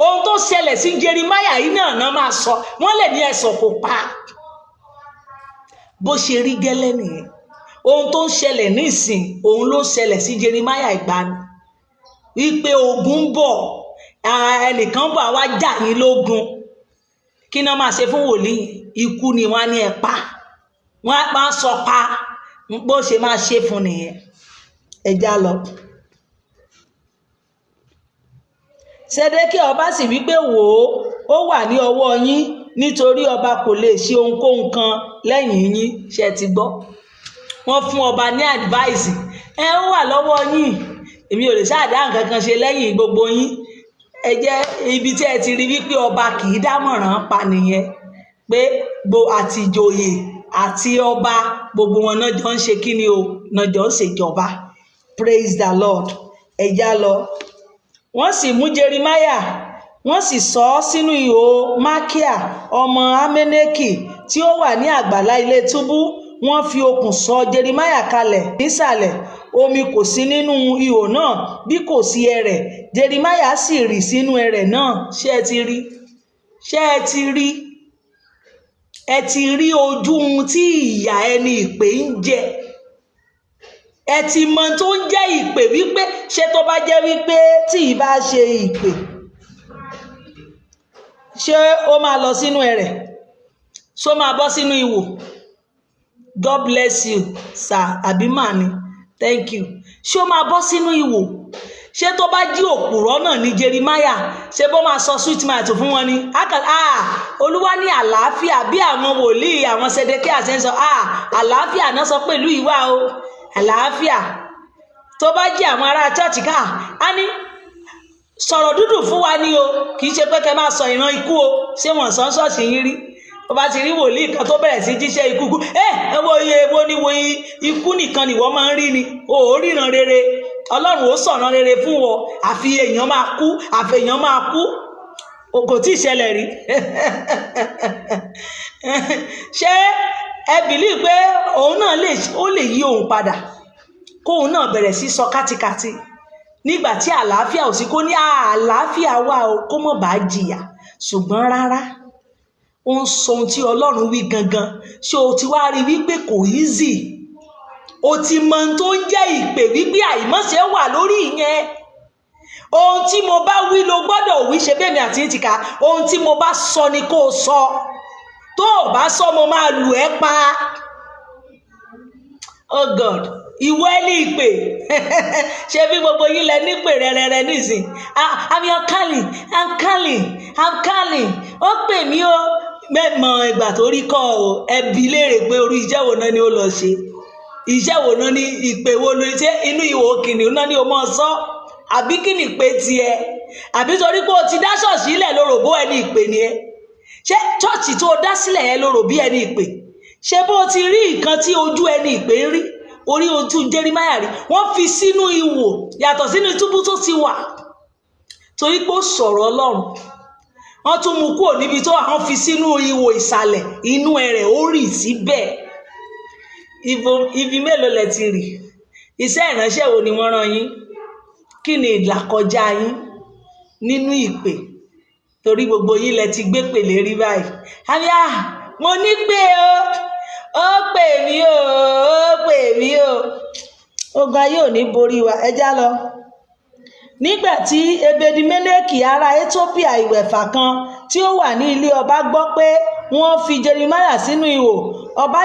ohun tó ṣẹlẹ̀ sí Jeremáyà yìí náà máa sọ, wọ́n lè ní ẹ̀sọ̀ kò pa. Bó ṣe rí gẹ́lẹ́ nìyẹn. Ohun tó ń ṣẹlẹ̀ ní ìsìn òun ló ṣẹlẹ̀ sí Jeremáyà ìgbàanì wípé ogun ń bọ̀, ẹnìkan bọ̀ wá jà yín lógun, kí náà máa ṣe fún wòlíì? Ikú ni wọ́n á ní ẹ pa, wọ́n á máa sọ pa, bó ṣe máa ṣe fún nìyẹn. Ẹ já lọ. Sédékíà ọba sì wípé wò ó wà ní ọwọ́ yín nítorí ọba kò lè ṣe ohunkóhun kan lẹ́yìn yín. Ṣé ti gbọ́? Wọ́n fún ọba ní advice, ó wà lọ́wọ́ yín, èmi ò lè ṣáàdá nǹkan kan ṣe lẹ́yìn gbogbo yín. Ẹ jẹ́ ibi tí ẹ ti rí wípé ọba kì í dámọ̀ràn pa nìyẹn, pé àti ìjòyè àti ọba gbogbo wọn náà jọ ń ṣe kíni o, náà jọ ń ṣèjọba. Praise the Lord. Ẹ já lọ. Wọ́n sì mú Jeremáyà, wọ́n sì sọ ọ́ sínú ihò Mákíà ọmọ Áménékì tí ó wà ní àgbàlá ilé túbú. Wọ́n fi okùn sọ Jeremáyà kalẹ̀ nísàlẹ̀, omi kò sí nínú ihò náà bí kò sí ẹrẹ̀. Jeremáyà sì rì sínú ẹrẹ̀ náà. Ṣé ẹ ti rí? Ṣé ẹ ti rí? Ẹ ti rí ojú ohun tí ìyà ẹni ìpè ń jẹ. Ẹ ti mọ tó ń jẹ́ ìpè wípé ṣé tó bá jẹ́ wípé tí ì bá ṣe ìpè, ṣé ó máa lọ sínú ẹrẹ̀? Ṣó máa bọ́ sínú ihò? God bless you sir àbí mà ni, thank you. Ṣé ó máa bọ́ sínú ihò? ṣé tó bá jí òpùrọ́ náà ní Jeremiah ṣé bó máa sọ sweet mouth fún wọn ni Olúwa ní àlàáfíà bí àwọn wòlíì àwọn Sédékíà ṣe ń sọ àlàáfíà náà sọ pẹ̀lú ìwà o àlàáfíà. Tó bá jí àwọn ará church ká á ní sọ̀rọ̀ dúdú fún wa ní o kì í ṣe pé kẹ́ máa sọ ìran ikú o ṣé wọ́n sọ ṣọ́ọ̀ṣì yín rí ó bá ti rí wòlíì kan tó bẹ̀rẹ̀ sí jíṣẹ́ ikú èwo ni wo ikú nìkan ni wọ́n máa ń rí ni o ò ríran rere Ọlọ́run ó sọ̀rọ̀ rere fún wọn àfi èèyàn máa kú kò tí ì ṣẹlẹ̀ rí ṣé ẹ bìlíì pé òun náà ó lè yí òun padà kóun náà bẹ̀rẹ̀ sí sọ kátikàti nígbà tí àlàáfíà ò sí kó ní àlàáfíà wà o kó mọ̀ bá jìyà ṣùgbọ́n rárá ó ń sọ ohun tí Ọlọ́run wí gangan ṣé o ti wá rí wípé kò easy o ti mọ ohun tó ń jẹ́ ìpè wípé àìmọ́ṣe wà lórí ìyẹn ohun tí mo bá wí ló gbọ́dọ̀ wí ṣe bẹ́ẹ̀ mi àti ìtìká ohun tí mo bá sọ ni kó o sọ tó o bá sọ mo máa lù ẹ́ pa oh God ìwọ ẹni ìpè ṣe bí gbogbo yín lẹ nípè rẹrẹrẹ nísìn I'm calling ó pè mí o mẹ́mọ ìgbà tó rí kọ́ ọ ẹbí léèrè pé orí iṣẹ́ wo náà ni ó lọ ṣe iṣẹ́ wo náà ni ìpè wo ló ṣe inú ìwò kìnìún náà ni ó mọ̀ sọ àbí kí ni ìpè tiẹ̀ àbí torí pé o ti dá ṣọ́ọ̀ṣì ilẹ̀ lóró bó ẹni ìpè ni ẹ ṣé ṣọ́ọ̀ṣì tó o dá sílẹ̀ yẹn lóró bí ẹni ìpè ṣé bó o ti rí nǹkan tí ojú ẹni ìpè ń rí orí ojú Jeremiah rí wọ́n fi sínú ìwò yàtọ̀ sínú túbú tó ti wà torí pé ó sọ̀rọ̀ Ọlọ́run wọ́n tún mú kúrò níbi tó àwọn fi sínú ìwò ìsàlẹ̀ inú ẹ̀rẹ̀ ó rì síbẹ̀ ibi mélòó lẹ ti rì iṣẹ́ ìránṣẹ́ wo ni wọ́n rán yín kí ni ìlàkọjá yín nínú ìpè torí gbogbo yín lẹ ti gbé pèlè rí báyìí mo ní pé ó pè mí o ogun ayé ò ní borí wa ẹjá lọ. Nígbà tí Ebedi-Meleki ará Ethiopia ìwẹ̀fà kan tí ó wà ní ilé ọba gbọ́ pé wọ́n fi Jeremiah sínú ihò ọba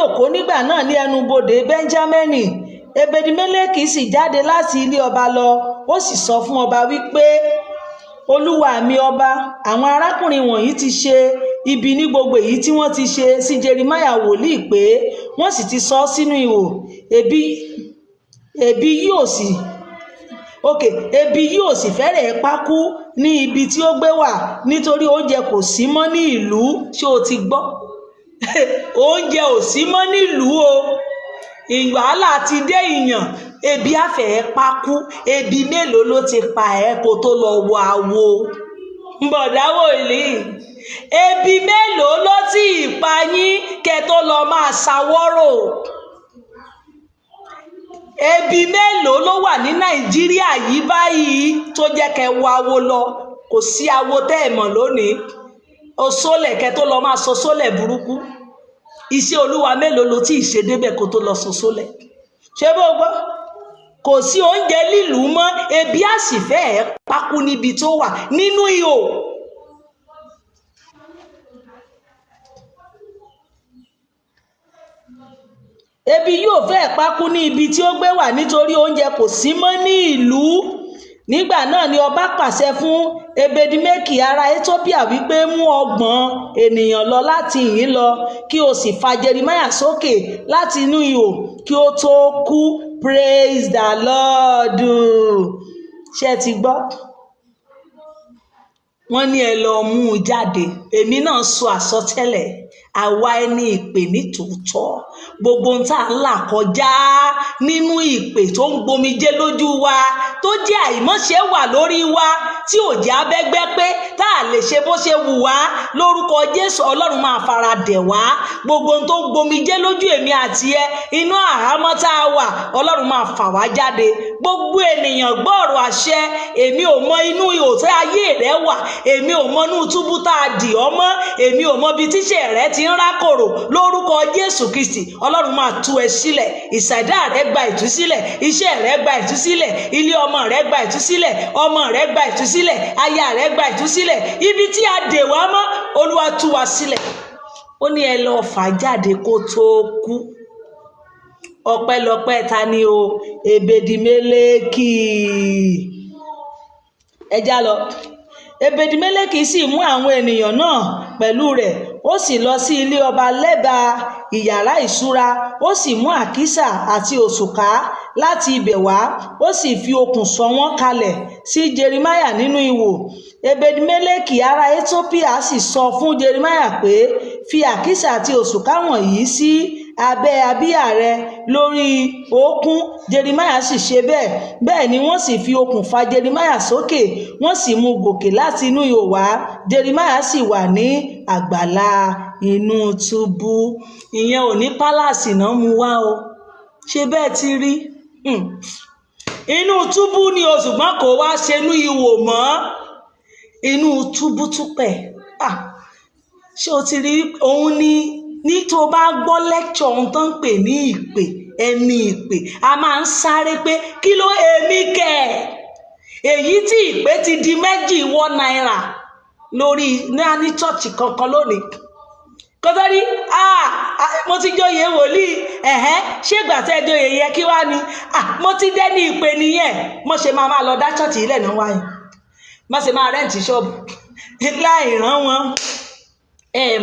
jókòó nígbà náà ní ẹnubodè Benjamini. Ebedi-Meleki sì jáde láti ilé ọba lọ ó sì sọ fún ọba wípé olúwa mi ọba àwọn arákùnrin wọ̀nyí ti ṣe ibi ní gbogbo èyí tí wọ́n ti ṣe sí Jeremiah wòlíì pé wọ́n sì ti sọ sínú ihò ebi yóò sì fẹ́rẹ̀ pákú ní ibi tí ó gbé wà nítorí oúnjẹ kò sí mọ́ ní ìlú ṣé o ti gbọ́ oúnjẹ ò sí mọ́ nílùú o ìwàhálà ti dé ìyàn ebi àfẹ́ pákú ebi mélòó ló ti pa ẹ́ kó tó lọ wọ àwo bọ̀dáwò ilé ebi mélòó ló ti pa yín kẹ́ tó lọ máa ṣàwọ́rò ebi mélòó ló wà ní Nàìjíríà yìí báyìí tó jẹ́ kẹ́ wọ àwo lọ kò sí àwo tẹ́ ẹ̀ mọ̀ lónìí òṣòlẹ̀ kẹ́ tó lọ máa sọ sólẹ̀ burúkú iṣẹ́ Olúwa mélòó ló tí ì ṣe débẹ̀ kó tó lọ sọ sólẹ̀ ṣé bó gbọ́ kò sí oúnjẹ lílùú mọ́ ebi àsìfẹ́ ẹ̀ pákú níbi tó wà nínú ihò ebi yóò fẹ́ pákú ní ibi tí ó gbé wà nítorí oúnjẹ kò sí mọ́ ní ìlú. Nígbà náà ni ọba pàṣẹ fún Ebedi-Meleki ará Ethiopia wípé mú 30 ènìyàn lọ láti ìhín lọ kí o sì fa Jeremiah sókè láti inú ihò kí ó tó kú. Praise the Lord. Ṣé ti gbọ́? Wọ́n ní ẹ lọ mú un jáde. Èmi náà sọ àsọtẹ́lẹ̀ àwa ẹni ìpè ní tòótọ́ gbogbo ń tà ń là kọjá nínú ìpè tó ń gbomijé lójú wa tó jẹ́ àìmọ́ṣe wà lórí wa tí ò jẹ́ abẹ́gbẹ́ pé tá a lè ṣe bó ṣe wù wá lórúkọ Jésù Ọlọ́run máa fara dẹ̀ wá gbogbo tó ń gbomijé lójú èmi àti ẹ inú àhámọ́ tá a wà Ọlọ́run máa fà wá jáde gbogbo ènìyàn gbọ́ ọ̀rọ̀ àṣẹ èmi ò mọ inú ihò tí ayé rẹ wà èmi ò mọ inú túbú tá a dì ọ́ mọ́ èmi ò mọ ibi tíṣẹ́ rẹ ti ń rákòrò lórúkọ Jésù Kristi Ọlọ́run máa tú ẹ sílẹ̀ ìṣẹ̀dá rẹ gba ìtúsílẹ̀ iṣẹ́ rẹ gba ìtúsílẹ̀ ilé ọmọ rẹ gba ìtúsílẹ̀ ọmọ rẹ gba ìtúsílẹ̀ aya rẹ gba ìtúsílẹ̀ ibi tí a dè wá mọ́ Olúwa tú wa sílẹ̀ ó ní ẹ lọ fà jáde kó tó kú ọpẹ́lọpẹ́ ta ni o? Ebedi-Meleki. Ẹja lọ. Ebedi-Meleki sì mú àwọn ènìyàn náà pẹ̀lú rẹ̀, ó sì lọ sí ilé ọba lẹ́bàá ìyàrá ìṣúra, ó sì mú àkísà àti òṣùká láti ibẹ̀ wá, ó sì fi okùn sọ wọ́n kalẹ̀ sí Jerimaiah nínú ihò. Ebedi-Meleki ará Etiópíà sì sọ fún Jerimaiah pé, fi àkísà àti òṣùká wọ̀nyí sí abẹ́ abíyá rẹ lórí òkun. Jerimaiah sì ṣe bẹ́ẹ̀. Bẹ́ẹ̀ ni wọ́n sì fi okùn fa Jerimaiah sókè, wọ́n sì mú gòkè láti inú ihò wá. Jerimaiah sì wà ní àgbàlá inú túbú. Ìyẹn ò ní pálásì náà mú wá o. Ṣé bẹ́ẹ̀ ti rí? Inú túbú ni o, ṣùgbọ́n kò wá ṣe inú ihò mọ́. Inú túbú túpẹ̀. Ṣé o ti rí? Òun ní tó bá gbọ́ lecture ohun tó ń pè ní ìpè, ẹni ìpè, a máa ń sáré pé kí ló èmi kẹ̀? Èyí tí ìpè ti di méjì náírà lórí ní chọ́ọ̀chì kankan lónìí. Kọ́tọ́ rí, mo ti joyè wòlíì, ṣé ìgbà tẹ́ joyè yẹ kí wá ni? Mo ti dẹ́ni ìpè nìyẹn. Mo ṣe máa lọ dá chọ́ọ̀chì ilẹ̀ náà wáyé. Mo ṣe máa rẹ́ǹtì ṣọ́ọ̀bù láì rán wọn.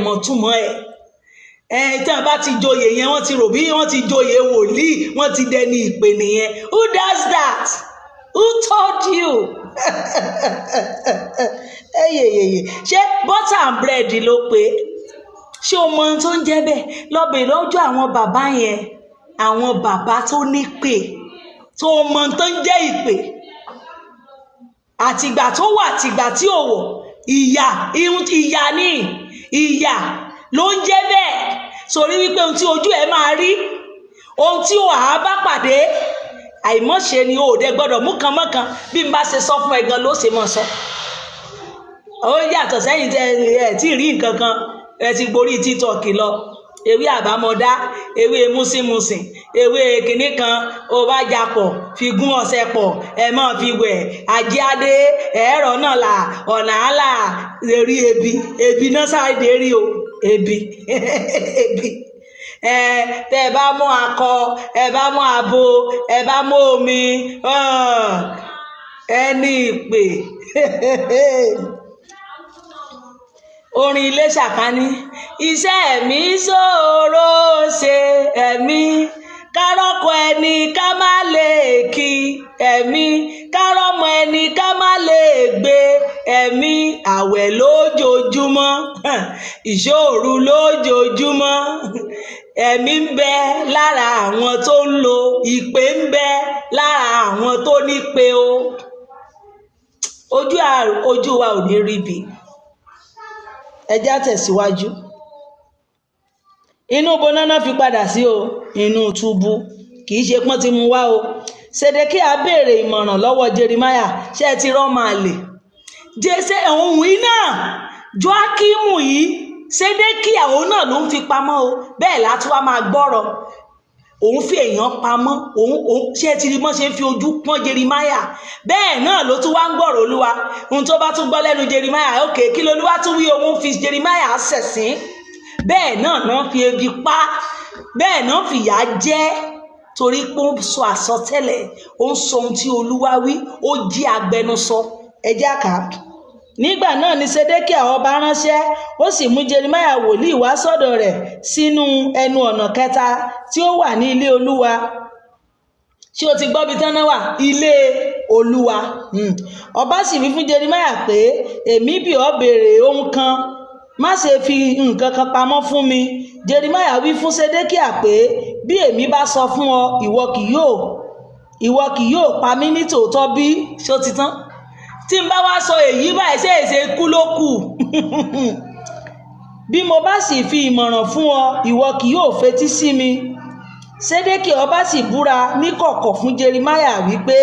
Mọ̀ túmọ̀ tí wọ́n bá ti joyè yẹn, wọ́n ti rò bí wọ́n ti joyè wòlíì, wọ́n ti dẹni ìpè nìyẹn. Who does that? Who told you? Ṣé butter and bread ló pé? Ṣé o mọ ohun tó ń jẹ́ bẹ́ẹ̀? Lọ bèèrè lọ́jọ́ àwọn bàbá yẹn, àwọn bàbá tó nípè, tó mọ ohun tó ń jẹ́ ìpè. Àtìgbà tó wà àtìgbà tí ò wọ̀, ìyà ni ìyà ló ń jẹ́ bẹ́ẹ̀. Sórí wípé ohun tí ojú ẹ máa rí, ohun tí ó wà bá pàdé, àìmọ́ṣe ni o dẹ gbọ́dọ̀ mú kan mọ́kan. Bí n bá ṣe sọ fún ẹ gan ló ṣe mọ̀ sọ. Ó yàtọ̀ sẹ́yìn tí rí nǹkan kan, ẹ ti gborí TikTok lọ. Ewé àbámọ̀dá, ewé músímúsìn, ewé kìnní kan, ó bá japọ̀, fi gún ọṣẹ pọ̀, ẹ máa fi wẹ̀, ajé adé, ẹ̀rọ náà là, ọ̀nà àlà, rí ebi náà sáré rí o, ebi. Tẹ́ ẹ bá mú akọ, ẹ bá mú abo, ẹ bá mú omi, ẹni ìpè. Orin ilé ṣàkání, iṣẹ́ mi ṣòro ṣe, ẹ̀mí kárọ́kọ ẹni ká má lè kí, ẹ̀mí kárọ́mọ ẹni ká má lè gbé, ẹ̀mí àwẹ̀ lójoojúmọ́, ìṣòro lójoojúmọ́. Ẹ̀mí ń bẹ lára àwọn tó ń lo ìpè, ń bẹ lára àwọn tó nípè o. Ojú wa ò ní rí bí. Ẹjá tẹ̀síwájú. Inú bonáná fi padà sí o, inú túbú. Kìí ṣe pọ́n ti mú wá o. Sédékíà béèrè ìmọ̀ràn lọ́wọ́ Jerimaiah. Ṣé ẹ ti rán máa lè? Jésè òun yìí náà, Jóákímù yìí, Sédékíà òun náà ló ń fi pamọ́ o. Bẹ́ẹ̀ látún wá máa gbọ́rọ̀. Òun fi èèyàn pamọ́, ṣé ti rí mọ́ ṣe ń fi ojú pọ́n Jerimaiah? Bẹ́ẹ̀ náà ló tún wá ń gbọ́rọ̀ Olúwa. Ohun tó bá tún gbọ́ lẹ́nu Jerimaiah, òkè kí lolúwa tún wí, òun fi Jerimaiah ṣẹ̀sín. Bẹ́ẹ̀ náà fi ebi pa, bẹ́ẹ̀ náà fìyà jẹ, torí pé ó ń sọ àsọtẹ́lẹ̀, ó ń sọ ohun tí Olúwa wí, ó jí agbẹnusọ. Ẹjá kà. Nígbà náà ni Sédékíà ọba ránṣẹ́, ó sì mú Jerimaiah wòlíì wá sọ́dọ̀ rẹ̀ sínú ẹnu ọ̀nà kẹta tí ó wà ní ilé Olúwa. Ṣé o ti gbọ́ bí tán náà wà? Ilé Olúwa. Ọba sì wí fún Jerimaiah pé, èmi bí ọ béèrè ohun kan, má ṣe fi nǹkan kan pamọ́ fún mi. Jerimaiah wí fún Sédékíà pé, bí èmi bá sọ fún ọ, ìwọ kì yóò pa mí ní tòótọ́ bí? Ṣé ó ti tán? Tí n bá wá sọ èyí báyìí, ṣé èsè kú ló kù? Bí mo bá sì fi ìmọ̀ràn fún ọ, ìwọ kì yóò fetí sí mi. Sédékíà ọba sì búra níkọ̀kọ̀ fún Jerimaiah wípé,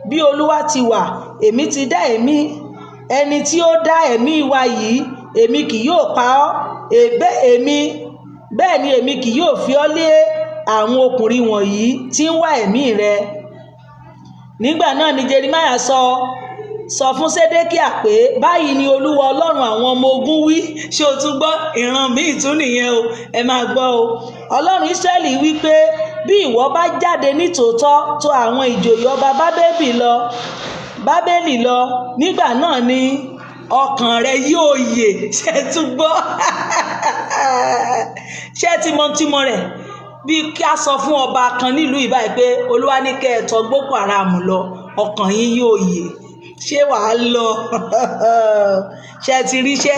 bí Olúwa ti wà, èmi ti dá ẹ̀mí, ẹni tí ó dá ẹ̀mí wa yìí, èmi kì yóò pa ọ́, bẹ́ẹ̀ ni èmi kì yóò fi ọ́ lé àwọn ọkùnrin wọ̀nyí tí ń wá ẹ̀mí rẹ. Nígbà náà ni Jerimaiah sọ fún Sédékíà pé, báyìí ni Olúwa Ọlọ́run àwọn ọmọ ogun wí. Ṣé o tún gbọ́? Ìran míì tún nìyẹn o, ẹ máa gbọ́ o. Ọlọ́run Ísírẹ́lì wí pé, bí ìwọ bá jáde nítòótọ́ tọ̀ àwọn ìjòyè ọba Bábélì lọ nígbà náà ni ọkàn rẹ yóò yè. Ṣé tún gbọ́? Ṣé tímọ́tímọ́ rẹ̀ bí kí a sọ fún ọba kan nílùú ìbáyìí pé Olúwa ní kẹ́ ẹ tọ̀ Boko Haram lọ, ọkàn yín yóò yè. Ṣé wàá lọ? Ṣé ti ríṣẹ́?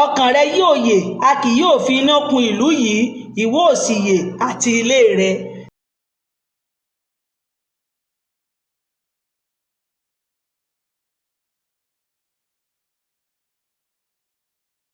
Ọkàn rẹ yóò yè, a kì yóò fi iná kun ìlú yìí, ìwọ ó sì yè àti ilé rẹ.